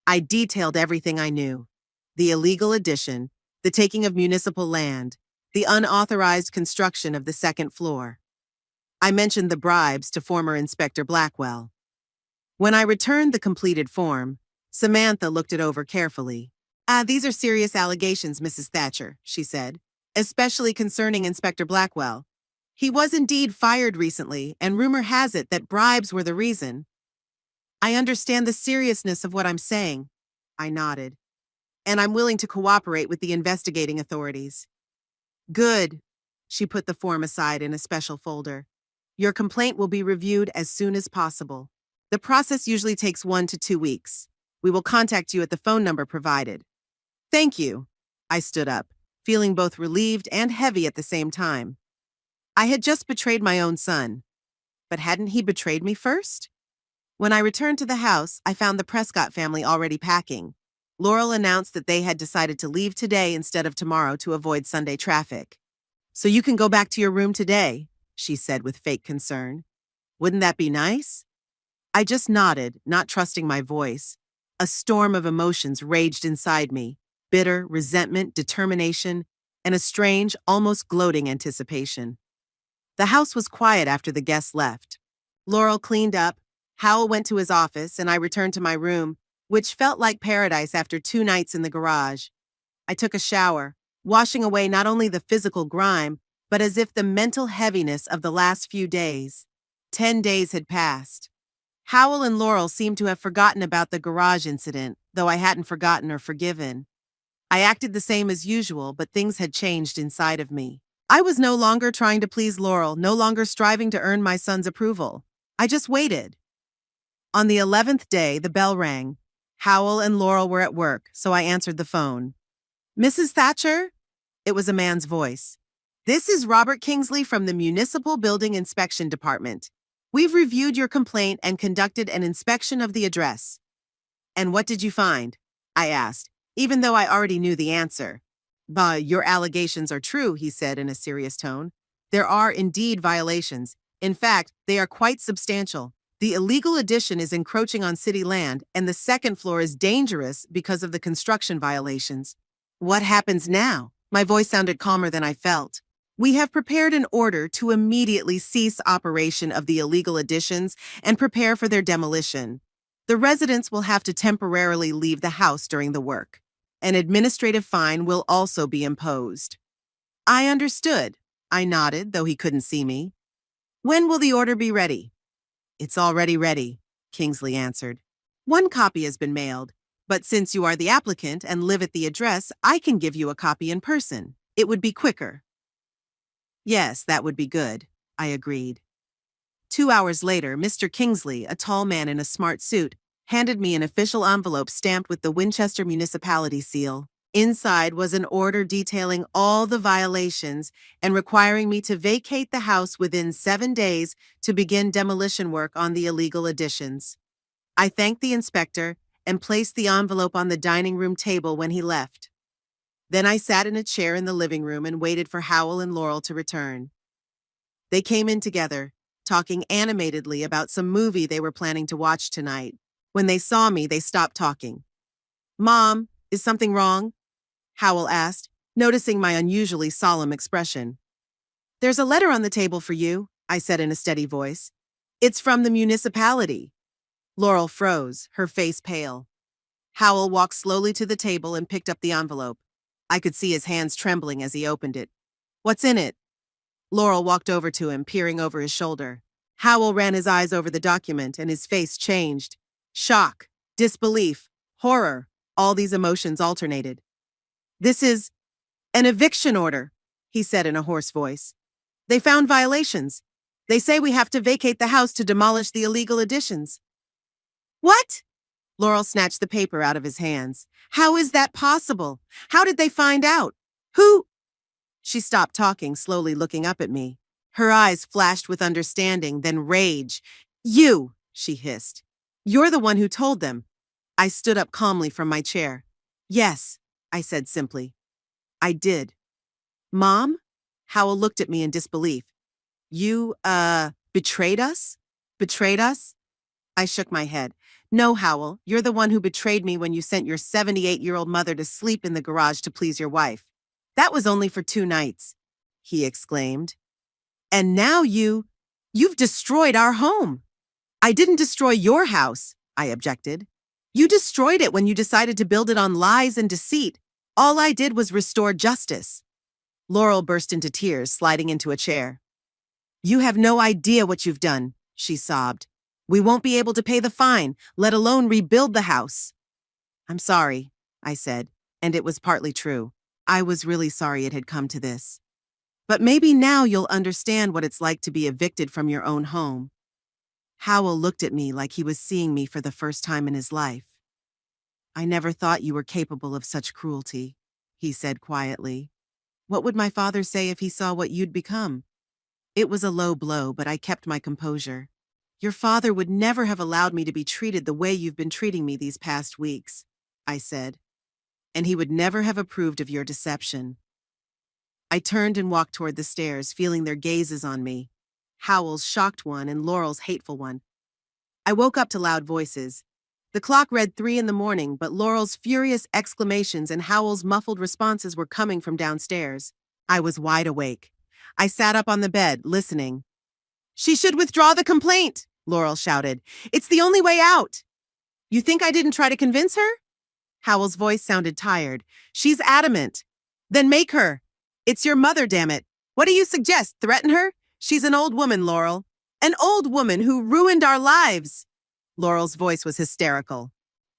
I detailed everything I knew. The illegal addition, the taking of municipal land, the unauthorized construction of the second floor. I mentioned the bribes to former Inspector Blackwell. When I returned the completed form, Samantha looked it over carefully. These are serious allegations, Mrs. Thatcher, she said, especially concerning Inspector Blackwell. He was indeed fired recently, and rumor has it that bribes were the reason. I understand the seriousness of what I'm saying. I nodded. And I'm willing to cooperate with the investigating authorities. Good. She put the form aside in a special folder. Your complaint will be reviewed as soon as possible. The process usually takes 1 to 2 weeks. We will contact you at the phone number provided. Thank you. I stood up, feeling both relieved and heavy at the same time. I had just betrayed my own son. But hadn't he betrayed me first? When I returned to the house, I found the Prescott family already packing. Laurel announced that they had decided to leave today instead of tomorrow to avoid Sunday traffic. So you can go back to your room today, she said with fake concern. Wouldn't that be nice? I just nodded, not trusting my voice. A storm of emotions raged inside me. Bitter, resentment, determination, and a strange, almost gloating anticipation. The house was quiet after the guests left. Laurel cleaned up, Howell went to his office, and I returned to my room, which felt like paradise after 2 nights in the garage. I took a shower, washing away not only the physical grime, but as if the mental heaviness of the last few days. 10 days had passed. Howell and Laurel seemed to have forgotten about the garage incident, though I hadn't forgotten or forgiven. I acted the same as usual, but things had changed inside of me. I was no longer trying to please Laurel, no longer striving to earn my son's approval. I just waited. On the 11th day, the bell rang. Howell and Laurel were at work, so I answered the phone. Mrs. Thatcher? It was a man's voice. This is Robert Kingsley from the Municipal Building Inspection Department. We've reviewed your complaint and conducted an inspection of the address. And what did you find? I asked, even though I already knew the answer. Your allegations are true, he said in a serious tone. There are indeed violations. In fact, they are quite substantial. The illegal addition is encroaching on city land, and the second floor is dangerous because of the construction violations. What happens now? My voice sounded calmer than I felt. We have prepared an order to immediately cease operation of the illegal additions and prepare for their demolition. The residents will have to temporarily leave the house during the work. An administrative fine will also be imposed. I understood. I nodded, though he couldn't see me. When will the order be ready? It's already ready, Kingsley answered. 1 copy has been mailed, but since you are the applicant and live at the address, I can give you a copy in person. It would be quicker. Yes, that would be good, I agreed. 2 hours later, Mr. Kingsley, a tall man in a smart suit, handed me an official envelope stamped with the Winchester Municipality seal. Inside was an order detailing all the violations and requiring me to vacate the house within 7 days to begin demolition work on the illegal additions. I thanked the inspector and placed the envelope on the dining room table when he left. Then I sat in a chair in the living room and waited for Howell and Laurel to return. They came in together, talking animatedly about some movie they were planning to watch tonight. When they saw me, they stopped talking. Mom, is something wrong? Howell asked, noticing my unusually solemn expression. There's a letter on the table for you, I said in a steady voice. It's from the municipality. Laurel froze, her face pale. Howell walked slowly to the table and picked up the envelope. I could see his hands trembling as he opened it. What's in it? Laurel walked over to him, peering over his shoulder. Howell ran his eyes over the document, and his face changed. Shock, disbelief, horror, all these emotions alternated. This is an eviction order, he said in a hoarse voice. They found violations. They say we have to vacate the house to demolish the illegal additions. What? Laurel snatched the paper out of his hands. How is that possible? How did they find out? Who? She stopped talking, slowly looking up at me. Her eyes flashed with understanding, then rage. You, she hissed. You're the one who told them. I stood up calmly from my chair. Yes, I said simply. I did. Mom? Howell looked at me in disbelief. You, betrayed us? Betrayed us? I shook my head. No, Howell, you're the one who betrayed me when you sent your 78-year-old mother to sleep in the garage to please your wife. That was only for 2 nights. he exclaimed. And now you've destroyed our home. I didn't destroy your house, I objected. You destroyed it when you decided to build it on lies and deceit. All I did was restore justice. Laurel burst into tears, sliding into a chair. You have no idea what you've done, she sobbed. We won't be able to pay the fine, let alone rebuild the house. I'm sorry, I said, and it was partly true. I was really sorry it had come to this. But maybe now you'll understand what it's like to be evicted from your own home. Howell looked at me like he was seeing me for the first time in his life. I never thought you were capable of such cruelty, he said quietly. What would my father say if he saw what you'd become? It was a low blow, but I kept my composure. Your father would never have allowed me to be treated the way you've been treating me these past weeks, I said. And he would never have approved of your deception. I turned and walked toward the stairs, feeling their gazes on me. Howell's shocked one and Laurel's hateful one. I woke up to loud voices. The clock read 3 a.m, but Laurel's furious exclamations and Howell's muffled responses were coming from downstairs. I was wide awake. I sat up on the bed, listening. She should withdraw the complaint, Laurel shouted. It's the only way out. You think I didn't try to convince her? Howell's voice sounded tired. She's adamant. Then make her. It's your mother, damn it. What do you suggest? Threaten her? She's an old woman, Laurel. An old woman who ruined our lives. Laurel's voice was hysterical.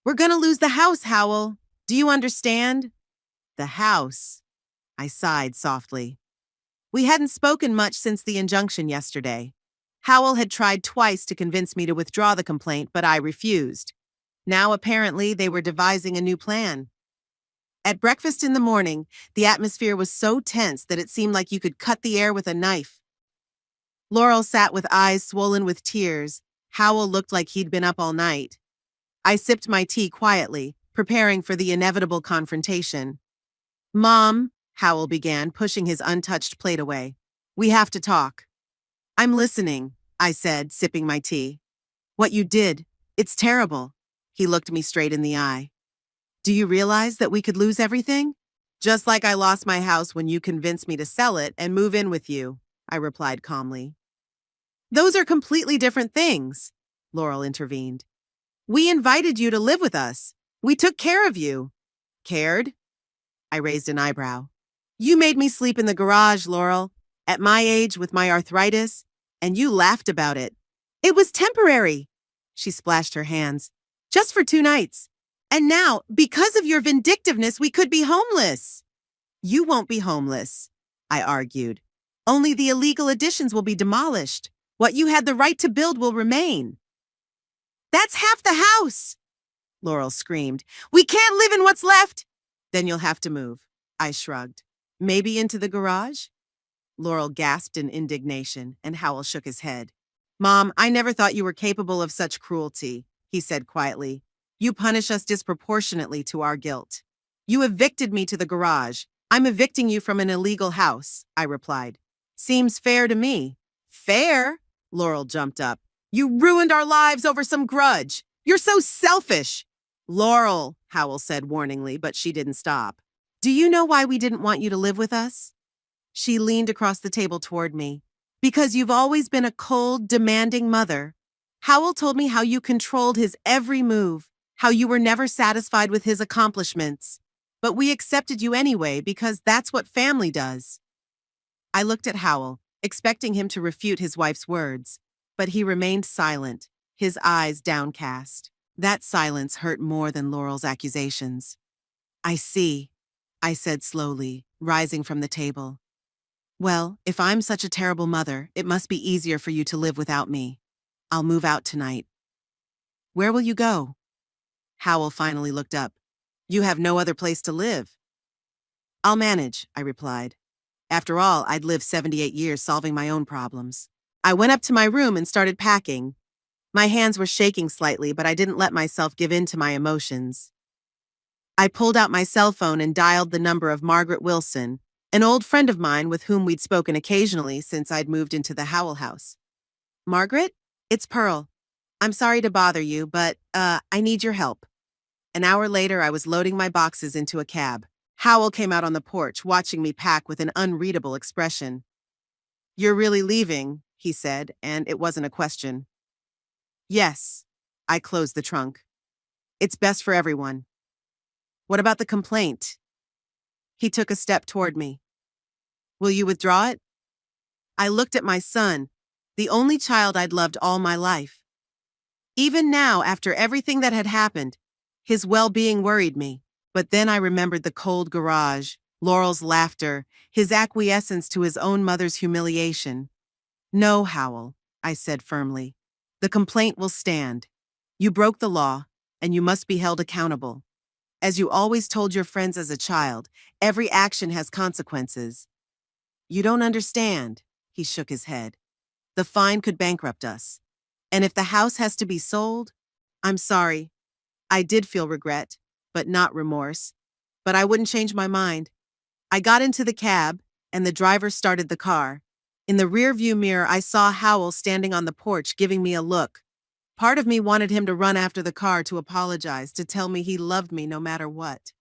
We're gonna lose the house, Howell. Do you understand? The house. I sighed softly. We hadn't spoken much since the injunction yesterday. Howell had tried twice to convince me to withdraw the complaint, but I refused. Now apparently they were devising a new plan. At breakfast in the morning, the atmosphere was so tense that it seemed like you could cut the air with a knife. Laurel sat with eyes swollen with tears. Howell looked like he'd been up all night. I sipped my tea quietly, preparing for the inevitable confrontation. Mom, Howell began, pushing his untouched plate away. We have to talk. I'm listening, I said, sipping my tea. What you did, it's terrible. He looked me straight in the eye. Do you realize that we could lose everything? Just like I lost my house when you convinced me to sell it and move in with you, I replied calmly. Those are completely different things, Laurel intervened. We invited you to live with us. We took care of you. Cared? I raised an eyebrow. You made me sleep in the garage, Laurel, at my age with my arthritis, and you laughed about it. It was temporary. She splashed her hands. Just for 2 nights. And now, because of your vindictiveness, we could be homeless. You won't be homeless, I argued. Only the illegal additions will be demolished. What you had the right to build will remain. That's half the house, Laurel screamed. We can't live in what's left. Then you'll have to move, I shrugged. Maybe into the garage? Laurel gasped in indignation, and Howell shook his head. Mom, I never thought you were capable of such cruelty, he said quietly. You punish us disproportionately to our guilt. You evicted me to the garage. I'm evicting you from an illegal house, I replied. Seems fair to me. Fair? Laurel jumped up. You ruined our lives over some grudge. You're so selfish. Laurel, Howell said warningly, but she didn't stop. Do you know why we didn't want you to live with us? She leaned across the table toward me. Because you've always been a cold, demanding mother. Howell told me how you controlled his every move, how you were never satisfied with his accomplishments. But we accepted you anyway because that's what family does. I looked at Howell, expecting him to refute his wife's words, but he remained silent, his eyes downcast. That silence hurt more than Laurel's accusations. I see, I said slowly, rising from the table. Well, if I'm such a terrible mother, it must be easier for you to live without me. I'll move out tonight. Where will you go? Howell finally looked up. You have no other place to live. I'll manage, I replied. After all, I'd lived 78 years solving my own problems. I went up to my room and started packing. My hands were shaking slightly, but I didn't let myself give in to my emotions. I pulled out my cell phone and dialed the number of Margaret Wilson, an old friend of mine with whom we'd spoken occasionally since I'd moved into the Howell house. Margaret? It's Pearl. I'm sorry to bother you, but, I need your help. An hour later, I was loading my boxes into a cab. Howell came out on the porch, watching me pack with an unreadable expression. "You're really leaving," he said, and it wasn't a question. "Yes." I closed the trunk. "It's best for everyone." "What about the complaint?" He took a step toward me. "Will you withdraw it?" I looked at my son, the only child I'd loved all my life. Even now, after everything that had happened, his well-being worried me. But then I remembered the cold garage, Laurel's laughter, his acquiescence to his own mother's humiliation. "No, Howell," I said firmly. "The complaint will stand. You broke the law, and you must be held accountable. As you always told your friends as a child, every action has consequences." "You don't understand," he shook his head. "The fine could bankrupt us. And if the house has to be sold, I'm sorry. I did feel regret, but not remorse. But I wouldn't change my mind." I got into the cab, and the driver started the car. In the rearview mirror, I saw Howell standing on the porch giving me a look. Part of me wanted him to run after the car to apologize, to tell me he loved me no matter what.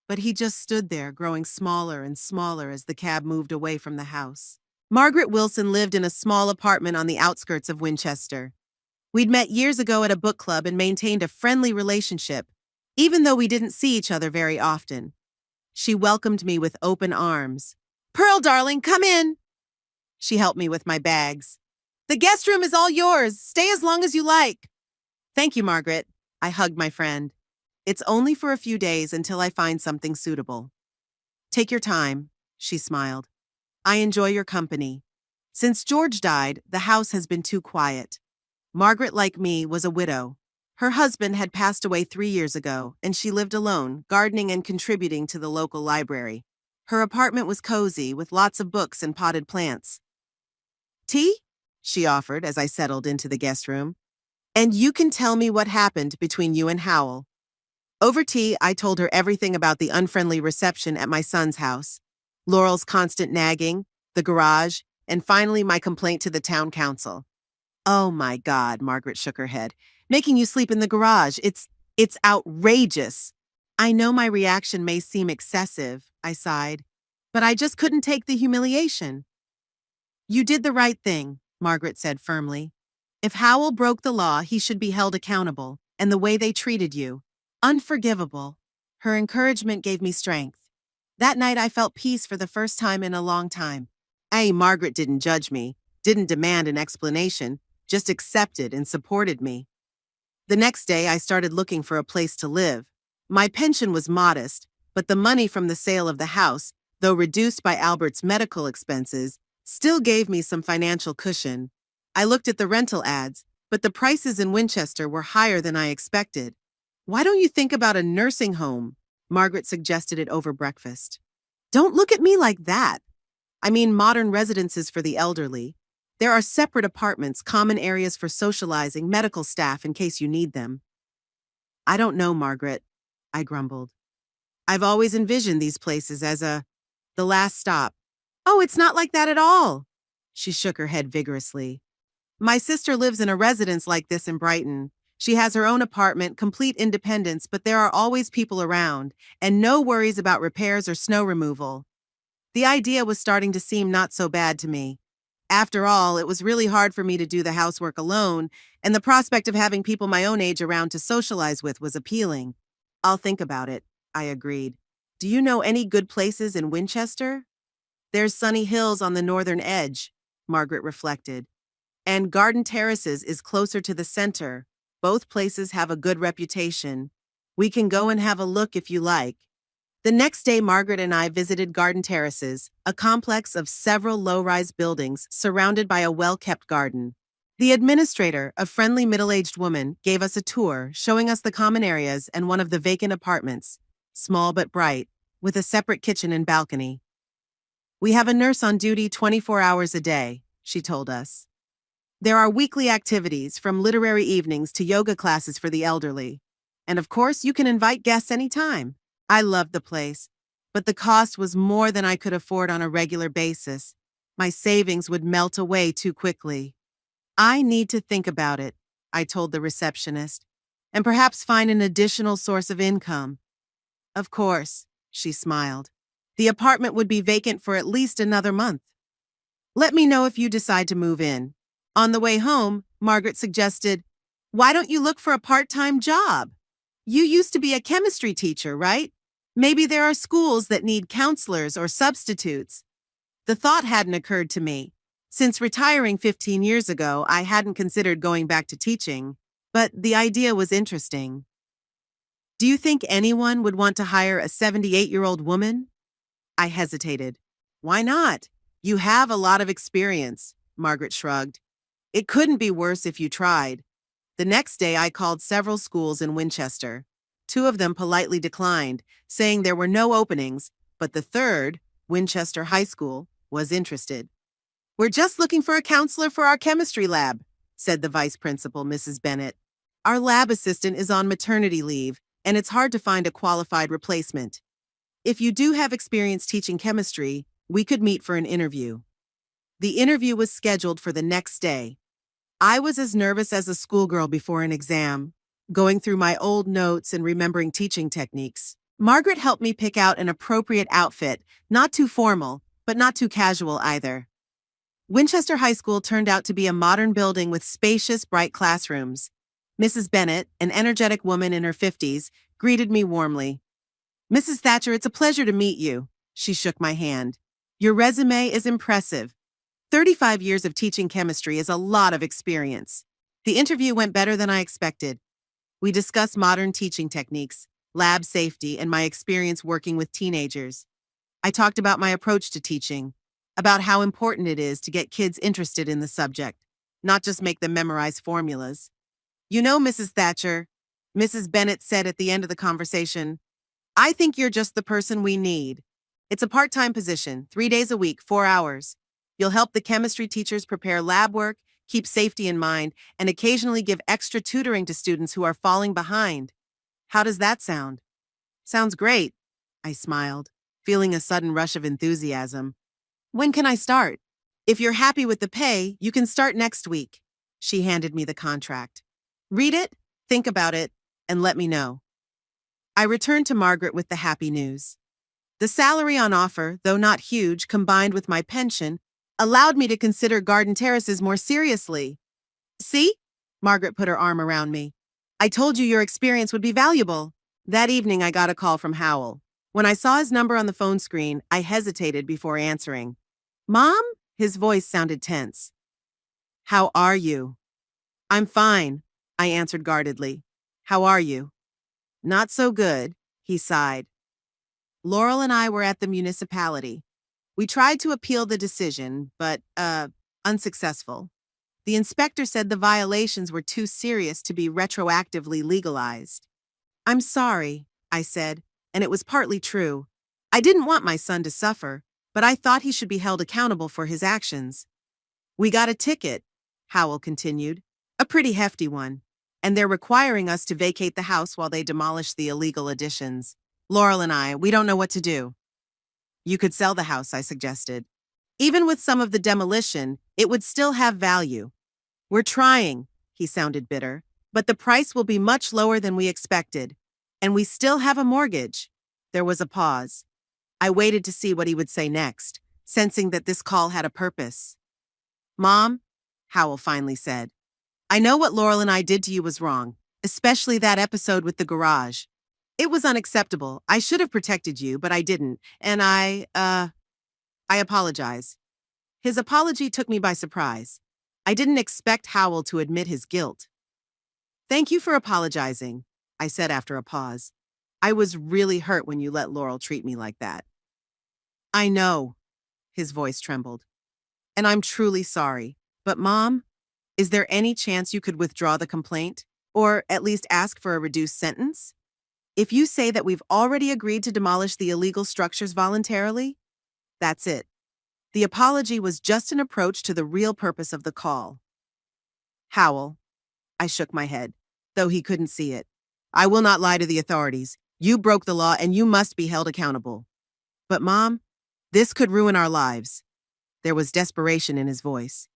But he just stood there, growing smaller and smaller as the cab moved away from the house. Margaret Wilson lived in a small apartment on the outskirts of Winchester. We'd met years ago at a book club and maintained a friendly relationship, even though we didn't see each other very often. She welcomed me with open arms. "Pearl, darling, come in." She helped me with my bags. "The guest room is all yours. Stay as long as you like." "Thank you, Margaret." I hugged my friend. "It's only for a few days until I find something suitable." "Take your time," she smiled. "I enjoy your company. Since George died, the house has been too quiet." Margaret, like me, was a widow. Her husband had passed away 3 years ago, and she lived alone, gardening and contributing to the local library. Her apartment was cozy, with lots of books and potted plants. "Tea?" she offered as I settled into the guest room. "And you can tell me what happened between you and Howell." Over tea, I told her everything about the unfriendly reception at my son's house, Laurel's constant nagging, the garage, and finally my complaint to the town council. "Oh my God," Margaret shook her head. "Making you sleep in the garage, it's outrageous." "I know my reaction may seem excessive," I sighed, "but I just couldn't take the humiliation." "You did the right thing," Margaret said firmly. "If Howell broke the law, he should be held accountable, and the way they treated you, unforgivable." Her encouragement gave me strength. That night I felt peace for the first time in a long time. Margaret didn't judge me, didn't demand an explanation, just accepted and supported me. The next day, I started looking for a place to live. My pension was modest, but the money from the sale of the house, though reduced by Albert's medical expenses, still gave me some financial cushion. I looked at the rental ads, but the prices in Winchester were higher than I expected. "Why don't you think about a nursing home?" Margaret suggested it over breakfast. "Don't look at me like that. I mean modern residences for the elderly. There are separate apartments, common areas for socializing, medical staff in case you need them." "I don't know, Margaret," I grumbled. "I've always envisioned these places as the last stop." "Oh, it's not like that at all." She shook her head vigorously. "My sister lives in a residence like this in Brighton. She has her own apartment, complete independence, but there are always people around, and no worries about repairs or snow removal." The idea was starting to seem not so bad to me. After all, it was really hard for me to do the housework alone, and the prospect of having people my own age around to socialize with was appealing. "I'll think about it," I agreed. "Do you know any good places in Winchester?" "There's Sunny Hills on the northern edge," Margaret reflected. "And Garden Terraces is closer to the center. Both places have a good reputation. We can go and have a look if you like." The next day, Margaret and I visited Garden Terraces, a complex of several low-rise buildings surrounded by a well-kept garden. The administrator, a friendly middle-aged woman, gave us a tour, showing us the common areas and one of the vacant apartments, small but bright, with a separate kitchen and balcony. "We have a nurse on duty 24 hours a day," she told us. "There are weekly activities, from literary evenings to yoga classes for the elderly. And of course, you can invite guests anytime." I loved the place, but the cost was more than I could afford on a regular basis. My savings would melt away too quickly. "I need to think about it," I told the receptionist, "and perhaps find an additional source of income." "Of course," She smiled. The apartment would be vacant for at least another month. Let me know if you decide to move in. On the way home, Margaret suggested, why don't you look for a part-time job? You used to be a chemistry teacher, right? Maybe there are schools that need counselors or substitutes. The thought hadn't occurred to me. Since retiring 15 years ago, I hadn't considered going back to teaching, but the idea was interesting. Do you think anyone would want to hire a 78-year-old woman? I hesitated. Why not? You have a lot of experience, Margaret shrugged. It couldn't be worse if you tried. The next day, I called several schools in Winchester. Two of them politely declined, saying there were no openings, but the third, Winchester High School, was interested. We're just looking for a counselor for our chemistry lab, said the vice principal, Mrs. Bennett. Our lab assistant is on maternity leave, and it's hard to find a qualified replacement. If you do have experience teaching chemistry, we could meet for an interview. The interview was scheduled for the next day. I was as nervous as a schoolgirl before an exam, going through my old notes and remembering teaching techniques. Margaret helped me pick out an appropriate outfit, not too formal, but not too casual either. Winchester High School turned out to be a modern building with spacious, bright classrooms. Mrs. Bennett, an energetic woman in her 50s, greeted me warmly. Mrs. Thatcher, it's a pleasure to meet you. She shook my hand. Your resume is impressive. 35 years of teaching chemistry is a lot of experience. The interview went better than I expected. We discussed modern teaching techniques, lab safety, and my experience working with teenagers. I talked about my approach to teaching, about how important it is to get kids interested in the subject, not just make them memorize formulas. You know, Mrs. Thatcher, Mrs. Bennett said at the end of the conversation, I think you're just the person we need. It's a part-time position, 3 days a week, 4 hours. You'll help the chemistry teachers prepare lab work, keep safety in mind, and occasionally give extra tutoring to students who are falling behind. How does that sound? Sounds great, I smiled, feeling a sudden rush of enthusiasm. When can I start? If you're happy with the pay, you can start next week. She handed me the contract. Read it, think about it, and let me know. I returned to Margaret with the happy news. The salary on offer, though not huge, combined with my pension, allowed me to consider Garden Terraces more seriously. See? Margaret put her arm around me. I told you your experience would be valuable. That evening, I got a call from Howell. When I saw his number on the phone screen, I hesitated before answering. Mom? His voice sounded tense. How are you? I'm fine, I answered guardedly. How are you? Not so good, he sighed. Laurel and I were at the municipality. We tried to appeal the decision, but, unsuccessful. The inspector said the violations were too serious to be retroactively legalized. I'm sorry, I said, and it was partly true. I didn't want my son to suffer, but I thought he should be held accountable for his actions. We got a ticket, Howell continued, a pretty hefty one, and they're requiring us to vacate the house while they demolish the illegal additions. Laurel and I, we don't know what to do. You could sell the house, I suggested. Even with some of the demolition, it would still have value. We're trying, he sounded bitter, but the price will be much lower than we expected, and we still have a mortgage. There was a pause. I waited to see what he would say next, sensing that this call had a purpose. Mom, Howell finally said, I know what Laurel and I did to you was wrong, especially that episode with the garage. It was unacceptable. I should have protected you, but I didn't, and I apologize. His apology took me by surprise. I didn't expect Howell to admit his guilt. Thank you for apologizing, I said after a pause. I was really hurt when you let Laurel treat me like that. I know, his voice trembled, and I'm truly sorry. But Mom, is there any chance you could withdraw the complaint, or at least ask for a reduced sentence? If you say that we've already agreed to demolish the illegal structures voluntarily, that's it. The apology was just an approach to the real purpose of the call. Howell, I shook my head, though he couldn't see it. I will not lie to the authorities. You broke the law and you must be held accountable. But Mom, this could ruin our lives. There was desperation in his voice.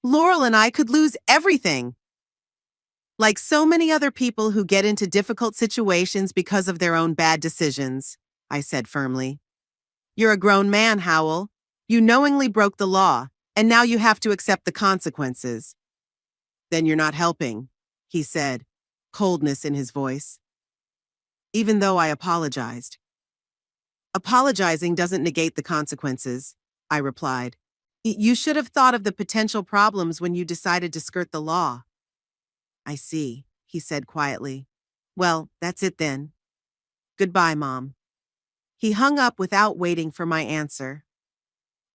Laurel and I could lose everything. Like so many other people who get into difficult situations because of their own bad decisions, I said firmly. You're a grown man, Howell. You knowingly broke the law, and now you have to accept the consequences. Then you're not helping, he said, coldness in his voice. Even though I apologized. Apologizing doesn't negate the consequences, I replied. You should have thought of the potential problems when you decided to skirt the law. I see, he said quietly. Well, that's it then. Goodbye, Mom. He hung up without waiting for my answer.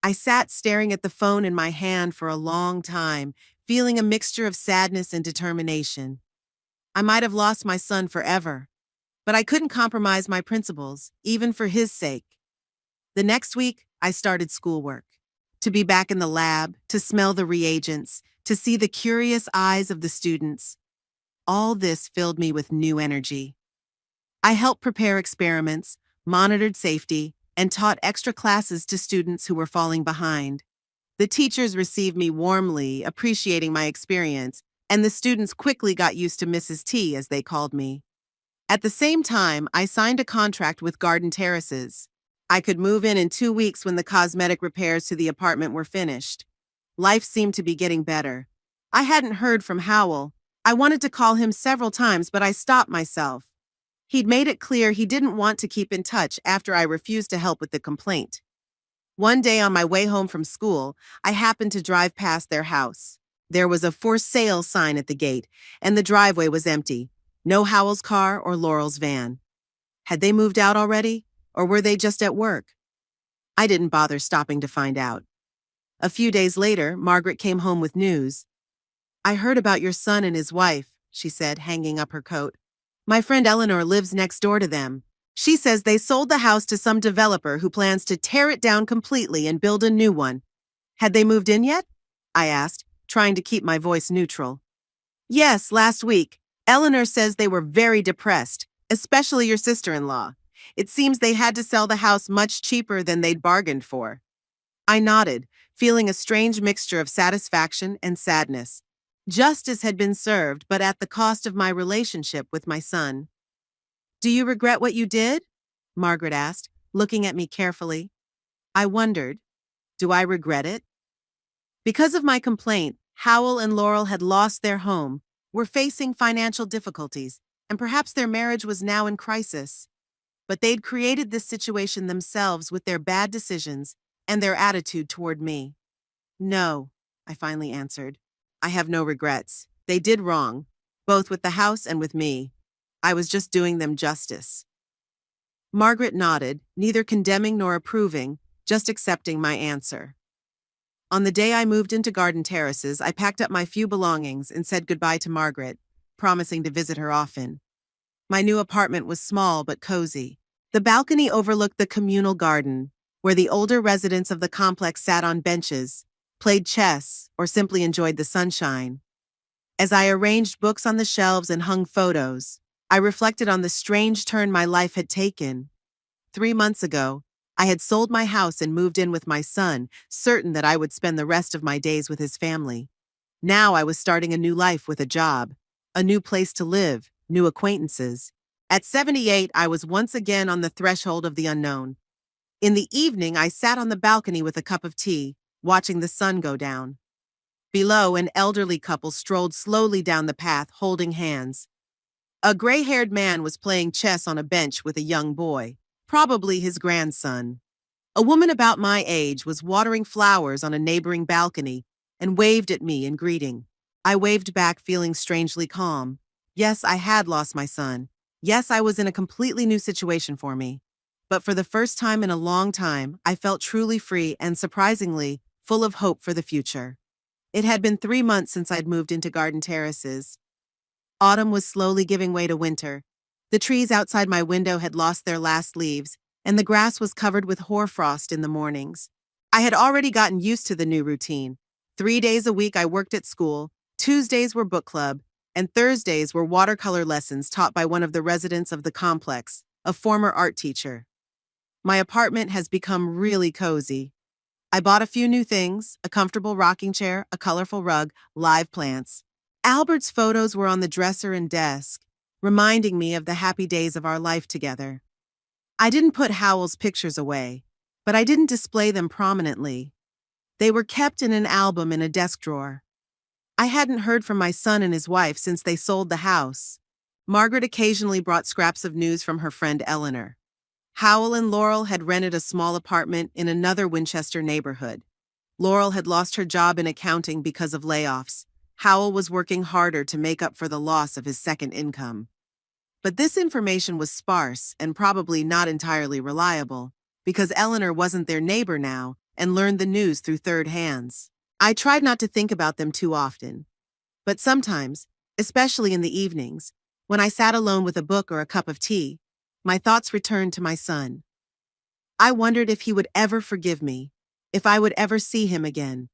I sat staring at the phone in my hand for a long time, feeling a mixture of sadness and determination. I might have lost my son forever, but I couldn't compromise my principles, even for his sake. The next week, I started schoolwork. To be back in the lab, to smell the reagents, to see the curious eyes of the students. All this filled me with new energy. I helped prepare experiments, monitored safety, and taught extra classes to students who were falling behind. The teachers received me warmly, appreciating my experience, and the students quickly got used to Mrs. T, as they called me. At the same time, I signed a contract with Garden Terraces. I could move in 2 weeks when the cosmetic repairs to the apartment were finished. Life seemed to be getting better. I hadn't heard from Howell. I wanted to call him several times, but I stopped myself. He'd made it clear he didn't want to keep in touch after I refused to help with the complaint. One day on my way home from school, I happened to drive past their house. There was a for sale sign at the gate, and the driveway was empty. No Howell's car or Laurel's van. Had they moved out already, or were they just at work? I didn't bother stopping to find out. A few days later, Margaret came home with news. I heard about your son and his wife, she said, hanging up her coat. My friend Eleanor lives next door to them. She says they sold the house to some developer who plans to tear it down completely and build a new one. Had they moved in yet? I asked, trying to keep my voice neutral. Yes, last week. Eleanor says they were very depressed, especially your sister-in-law. It seems they had to sell the house much cheaper than they'd bargained for. I nodded, feeling a strange mixture of satisfaction and sadness. Justice had been served, but at the cost of my relationship with my son. Do you regret what you did? Margaret asked, looking at me carefully. I wondered, do I regret it? Because of my complaint, Howell and Laurel had lost their home, were facing financial difficulties, and perhaps their marriage was now in crisis. But they'd created this situation themselves with their bad decisions and their attitude toward me. No, I finally answered. I have no regrets. They did wrong, both with the house and with me. I was just doing them justice. Margaret nodded, neither condemning nor approving, just accepting my answer. On the day I moved into Garden Terraces, I packed up my few belongings and said goodbye to Margaret, promising to visit her often. My new apartment was small but cozy. The balcony overlooked the communal garden, where the older residents of the complex sat on benches, played chess, or simply enjoyed the sunshine. As I arranged books on the shelves and hung photos, I reflected on the strange turn my life had taken. 3 months ago, I had sold my house and moved in with my son, certain that I would spend the rest of my days with his family. Now I was starting a new life with a job, a new place to live, new acquaintances. At 78, I was once again on the threshold of the unknown. In the evening, I sat on the balcony with a cup of tea, watching the sun go down. Below, an elderly couple strolled slowly down the path, holding hands. A gray-haired man was playing chess on a bench with a young boy, probably his grandson. A woman about my age was watering flowers on a neighboring balcony and waved at me in greeting. I waved back, feeling strangely calm. Yes, I had lost my son. Yes, I was in a completely new situation for me. But for the first time in a long time, I felt truly free and, surprisingly, full of hope for the future. It had been 3 months since I'd moved into Garden Terraces. Autumn was slowly giving way to winter. The trees outside my window had lost their last leaves, and the grass was covered with hoarfrost in the mornings. I had already gotten used to the new routine. 3 days a week I worked at school, Tuesdays were book club, and Thursdays were watercolor lessons taught by one of the residents of the complex, a former art teacher. My apartment has become really cozy. I bought a few new things, a comfortable rocking chair, a colorful rug, live plants. Albert's photos were on the dresser and desk, reminding me of the happy days of our life together. I didn't put Howell's pictures away, but I didn't display them prominently. They were kept in an album in a desk drawer. I hadn't heard from my son and his wife since they sold the house. Margaret occasionally brought scraps of news from her friend Eleanor. Howell and Laurel had rented a small apartment in another Winchester neighborhood. Laurel had lost her job in accounting because of layoffs. Howell was working harder to make up for the loss of his second income. But this information was sparse and probably not entirely reliable, because Eleanor wasn't their neighbor now and learned the news through third hands. I tried not to think about them too often, but sometimes, especially in the evenings, when I sat alone with a book or a cup of tea, my thoughts returned to my son. I wondered if he would ever forgive me, if I would ever see him again.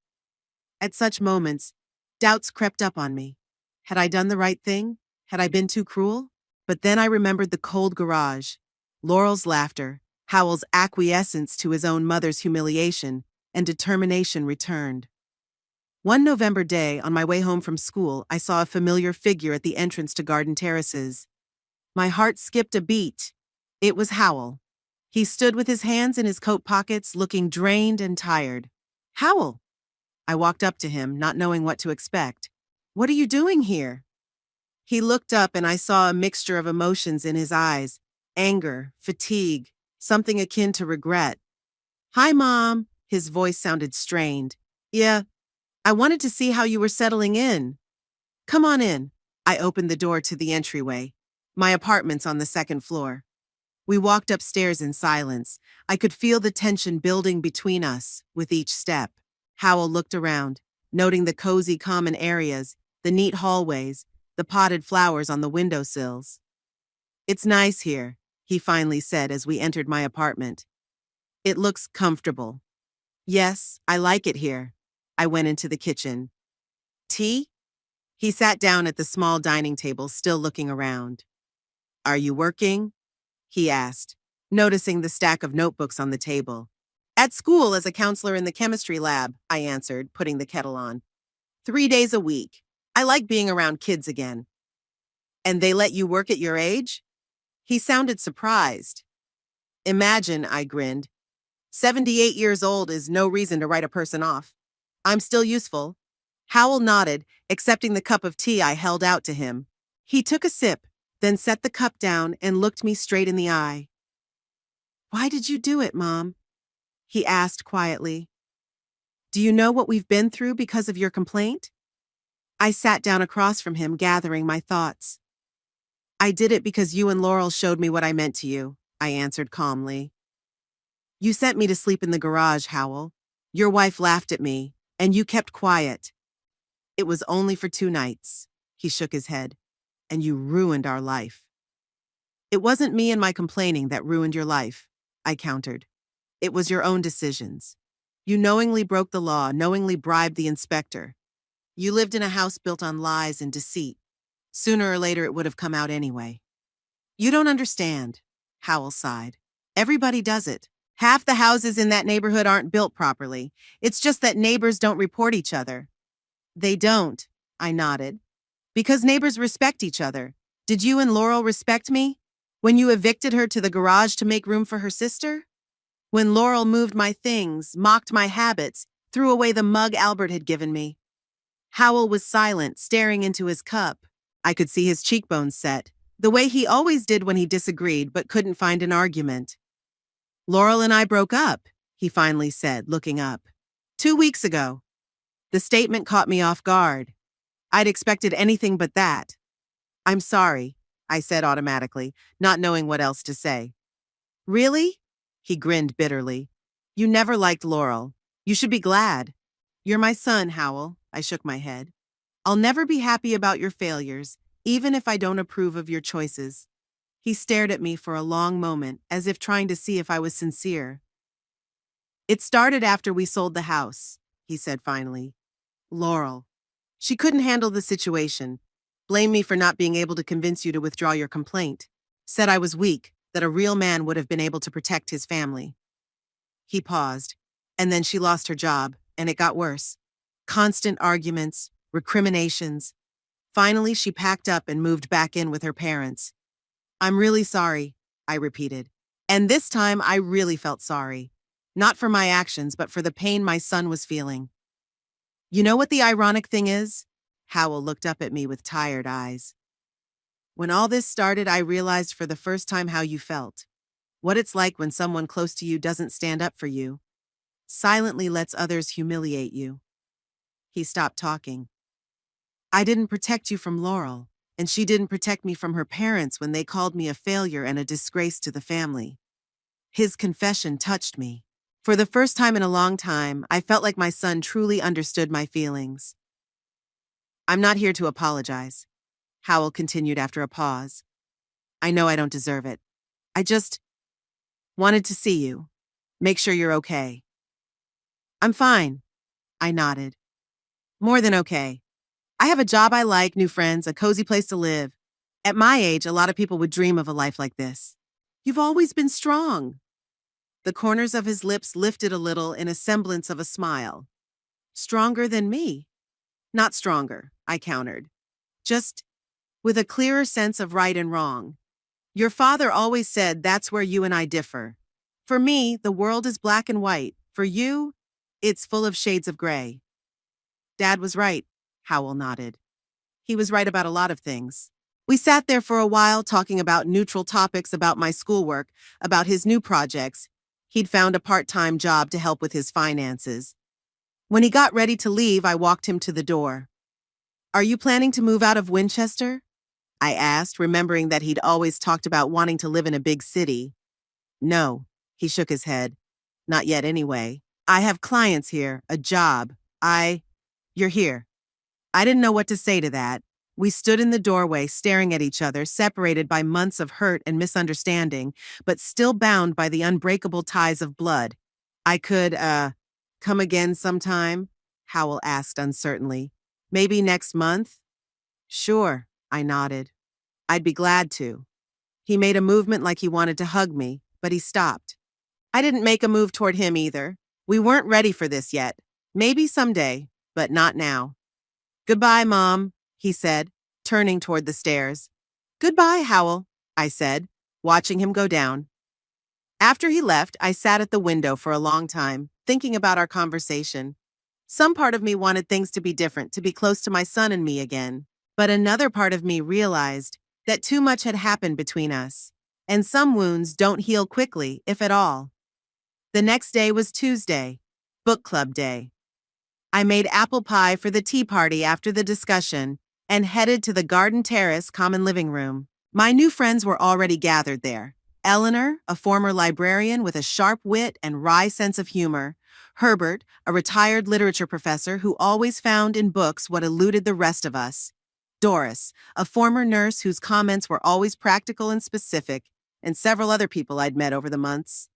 At such moments, doubts crept up on me. Had I done the right thing? Had I been too cruel? But then I remembered the cold garage, Laurel's laughter, Howell's acquiescence to his own mother's humiliation, and determination returned. One November day, on my way home from school, I saw a familiar figure at the entrance to Garden Terraces. My heart skipped a beat. It was Howell. He stood with his hands in his coat pockets, looking drained and tired. "Howell!" I walked up to him, not knowing what to expect. "What are you doing here?" He looked up and I saw a mixture of emotions in his eyes: anger, fatigue, something akin to regret. "Hi, Mom." His voice sounded strained. "Yeah, I wanted to see how you were settling in." "Come on in." I opened the door to the entryway. My apartment's on the second floor. We walked upstairs in silence. I could feel the tension building between us with each step. Howell looked around, noting the cozy common areas, the neat hallways, the potted flowers on the windowsills. "It's nice here," he finally said as we entered my apartment. "It looks comfortable." "Yes, I like it here." I went into the kitchen. "Tea?" He sat down at the small dining table, still looking around. "Are you working?" he asked, noticing the stack of notebooks on the table. "At school as a counselor in the chemistry lab," I answered, putting the kettle on. 3 days a week. I like being around kids again." "And they let you work at your age?" He sounded surprised. "Imagine," I grinned. 78 years old is no reason to write a person off. I'm still useful." Howell nodded, accepting the cup of tea I held out to him. He took a sip, then set the cup down and looked me straight in the eye. "Why did you do it, Mom?" he asked quietly. "Do you know what we've been through because of your complaint?" I sat down across from him, gathering my thoughts. "I did it because you and Laurel showed me what I meant to you," I answered calmly. "You sent me to sleep in the garage, Howell. Your wife laughed at me, and you kept quiet. It was only for 2 nights." He shook his head. "And you ruined our life." "It wasn't me and my complaining that ruined your life," I countered. "It was your own decisions. You knowingly broke the law, knowingly bribed the inspector. You lived in a house built on lies and deceit. Sooner or later, it would have come out anyway." "You don't understand," Howell sighed. "Everybody does it. Half the houses in that neighborhood aren't built properly. It's just that neighbors don't report each other." "They don't," I nodded. "Because neighbors respect each other. Did you and Laurel respect me? When you evicted her to the garage to make room for her sister? When Laurel moved my things, mocked my habits, threw away the mug Albert had given me?" Howell was silent, staring into his cup. I could see his cheekbones set, the way he always did when he disagreed but couldn't find an argument. "Laurel and I broke up," he finally said, looking up. 2 weeks ago." The statement caught me off guard. I'd expected anything but that. "I'm sorry," I said automatically, not knowing what else to say. "Really?" He grinned bitterly. "You never liked Laurel. You should be glad." "You're my son, Howell." I shook my head. "I'll never be happy about your failures, even if I don't approve of your choices." He stared at me for a long moment, as if trying to see if I was sincere. "It started after we sold the house," he said finally. "Laurel. She couldn't handle the situation. Blamed me for not being able to convince you to withdraw your complaint. Said I was weak, that a real man would have been able to protect his family." He paused, and then she lost her job, and it got worse. Constant arguments, recriminations. Finally, she packed up and moved back in with her parents. "I'm really sorry," I repeated. And this time I really felt sorry. Not for my actions, but for the pain my son was feeling. You know what the ironic thing is? Howell looked up at me with tired eyes. When all this started, I realized for the first time how you felt. What it's like when someone close to you doesn't stand up for you, silently lets others humiliate you. He stopped talking. I didn't protect you from Laurel, and she didn't protect me from her parents when they called me a failure and a disgrace to the family. His confession touched me. For the first time in a long time, I felt like my son truly understood my feelings. I'm not here to apologize, Howell continued after a pause. I know I don't deserve it. I just wanted to see you. Make sure you're okay. I'm fine, I nodded. More than okay. I have a job I like, new friends, a cozy place to live. At my age, a lot of people would dream of a life like this. You've always been strong. The corners of his lips lifted a little in a semblance of a smile. Stronger than me? Not stronger, I countered. Just with a clearer sense of right and wrong. Your father always said that's where you and I differ. For me, the world is black and white. For you, it's full of shades of gray. Dad was right, Howell nodded. He was right about a lot of things. We sat there for a while talking about neutral topics, about my schoolwork, about his new projects. He'd found a part-time job to help with his finances. When he got ready to leave, I walked him to the door. Are you planning to move out of Winchester? I asked, remembering that he'd always talked about wanting to live in a big city. No, he shook his head. Not yet anyway. I have clients here, a job. You're here. I didn't know what to say to that. We stood in the doorway, staring at each other, separated by months of hurt and misunderstanding, but still bound by the unbreakable ties of blood. I could, come again sometime? Howell asked uncertainly. Maybe next month? Sure, I nodded. I'd be glad to. He made a movement like he wanted to hug me, but he stopped. I didn't make a move toward him either. We weren't ready for this yet. Maybe someday, but not now. Goodbye, Mom, he said, turning toward the stairs. Goodbye, Howell, I said, watching him go down. After he left, I sat at the window for a long time, thinking about our conversation. Some part of me wanted things to be different, to be close to my son and me again. But another part of me realized that too much had happened between us, and some wounds don't heal quickly, if at all. The next day was Tuesday, book club day. I made apple pie for the tea party after the discussion and headed to the garden terrace common living room. My new friends were already gathered there. Eleanor, a former librarian with a sharp wit and wry sense of humor. Herbert, a retired literature professor who always found in books what eluded the rest of us. Doris, a former nurse whose comments were always practical and specific, and several other people I'd met over the months.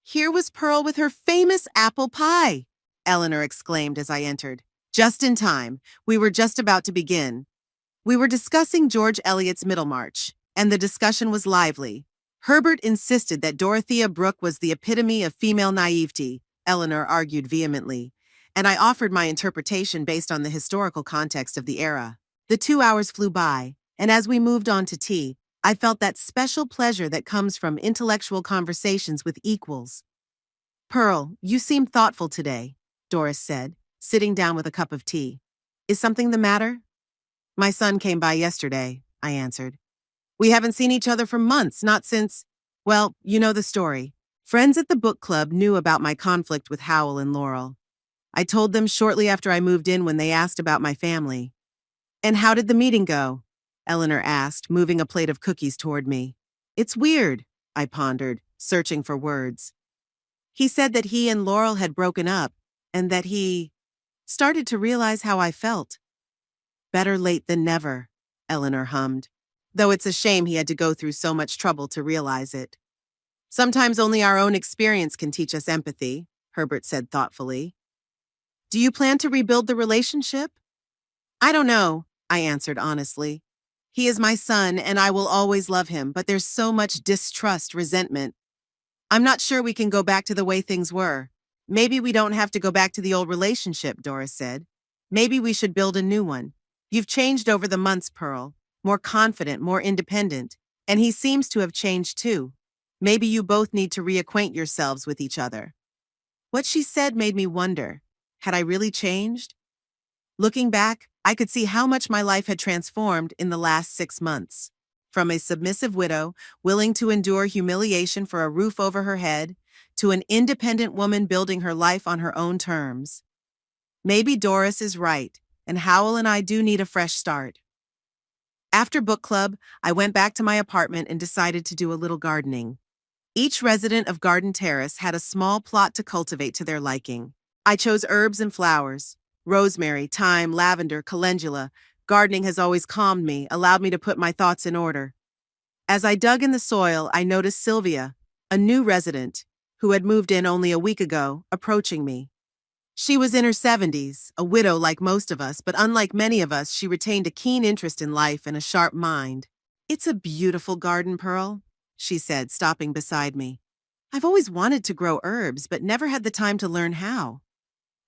Here was Pearl with her famous apple pie, Eleanor exclaimed as I entered. Just in time. We were just about to begin. We were discussing George Eliot's Middlemarch, and the discussion was lively. Herbert insisted that Dorothea Brooke was the epitome of female naivety, Eleanor argued vehemently, and I offered my interpretation based on the historical context of the era. The 2 hours flew by, and as we moved on to tea, I felt that special pleasure that comes from intellectual conversations with equals. Pearl, you seem thoughtful today, Doris said, sitting down with a cup of tea. Is something the matter? My son came by yesterday, I answered. We haven't seen each other for months, not since, well, you know the story. Friends at the book club knew about my conflict with Howell and Laurel. I told them shortly after I moved in when they asked about my family. And how did the meeting go? Eleanor asked, moving a plate of cookies toward me. It's weird, I pondered, searching for words. He said that he and Laurel had broken up, and that he started to realize how I felt. Better late than never, Eleanor hummed, though it's a shame he had to go through so much trouble to realize it. Sometimes only our own experience can teach us empathy, Herbert said thoughtfully. Do you plan to rebuild the relationship? I don't know, I answered honestly. He is my son, and I will always love him, but there's so much distrust, resentment. I'm not sure we can go back to the way things were. Maybe we don't have to go back to the old relationship, Doris said. Maybe we should build a new one. You've changed over the months, Pearl. More confident, more independent. And he seems to have changed too. Maybe you both need to reacquaint yourselves with each other. What she said made me wonder, had I really changed? Looking back, I could see how much my life had transformed in the last 6 months. From a submissive widow, willing to endure humiliation for a roof over her head, to an independent woman building her life on her own terms. Maybe Doris is right, and Howell and I do need a fresh start. After book club, I went back to my apartment and decided to do a little gardening. Each resident of Garden Terrace had a small plot to cultivate to their liking. I chose herbs and flowers. Rosemary, thyme, lavender, calendula. Gardening has always calmed me, allowed me to put my thoughts in order. As I dug in the soil, I noticed Sylvia, a new resident, who had moved in only a week ago, approaching me. She was in her 70s, a widow like most of us, but unlike many of us, she retained a keen interest in life and a sharp mind. "It's a beautiful garden, Pearl," she said, stopping beside me. "I've always wanted to grow herbs, but never had the time to learn how."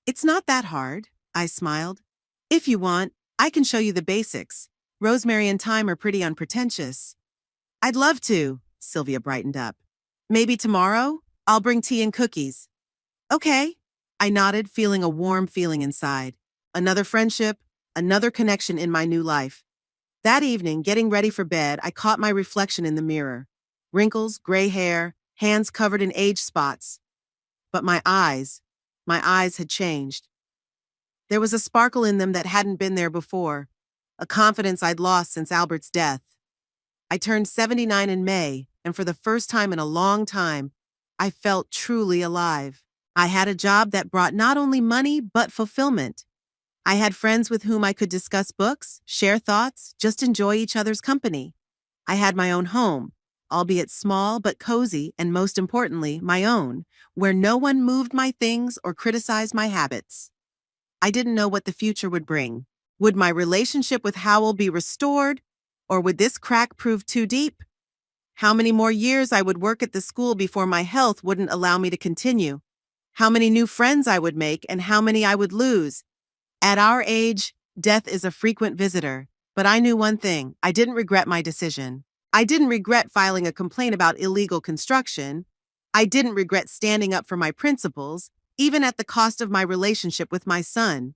"It's not that hard," I smiled. "If you want, I can show you the basics. Rosemary and thyme are pretty unpretentious." "I'd love to," Sylvia brightened up. "Maybe tomorrow? I'll bring tea and cookies." "Okay." I nodded, feeling a warm feeling inside. Another friendship, another connection in my new life. That evening, getting ready for bed, I caught my reflection in the mirror. Wrinkles, gray hair, hands covered in age spots. But my eyes had changed. There was a sparkle in them that hadn't been there before, a confidence I'd lost since Albert's death. I turned 79 in May, and for the first time in a long time, I felt truly alive. I had a job that brought not only money, but fulfillment. I had friends with whom I could discuss books, share thoughts, just enjoy each other's company. I had my own home, albeit small but cozy, and most importantly, my own, where no one moved my things or criticized my habits. I didn't know what the future would bring. Would my relationship with Howell be restored, or would this crack prove too deep? How many more years I would work at the school before my health wouldn't allow me to continue? How many new friends I would make and how many I would lose? At our age, death is a frequent visitor. But I knew one thing: I didn't regret my decision. I didn't regret filing a complaint about illegal construction. I didn't regret standing up for my principles, even at the cost of my relationship with my son,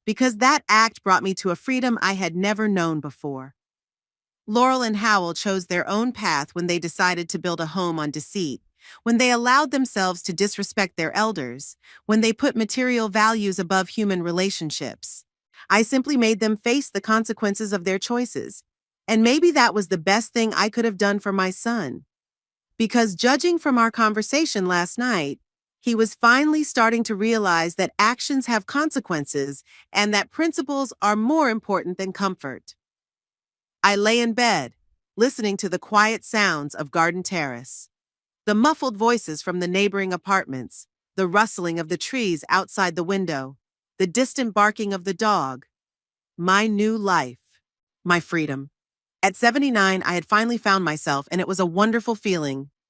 because that act brought me to a freedom I had never known before. Laurel and Howell chose their own path when they decided to build a home on deceit, when they allowed themselves to disrespect their elders, when they put material values above human relationships. I simply made them face the consequences of their choices. And maybe that was the best thing I could have done for my son. Because judging from our conversation last night, he was finally starting to realize that actions have consequences and that principles are more important than comfort. I lay in bed, listening to the quiet sounds of Garden Terrace. The muffled voices from the neighboring apartments, the rustling of the trees outside the window, the distant barking of the dog. My new life. My freedom. At 79, I had finally found myself, and it was a wonderful feeling,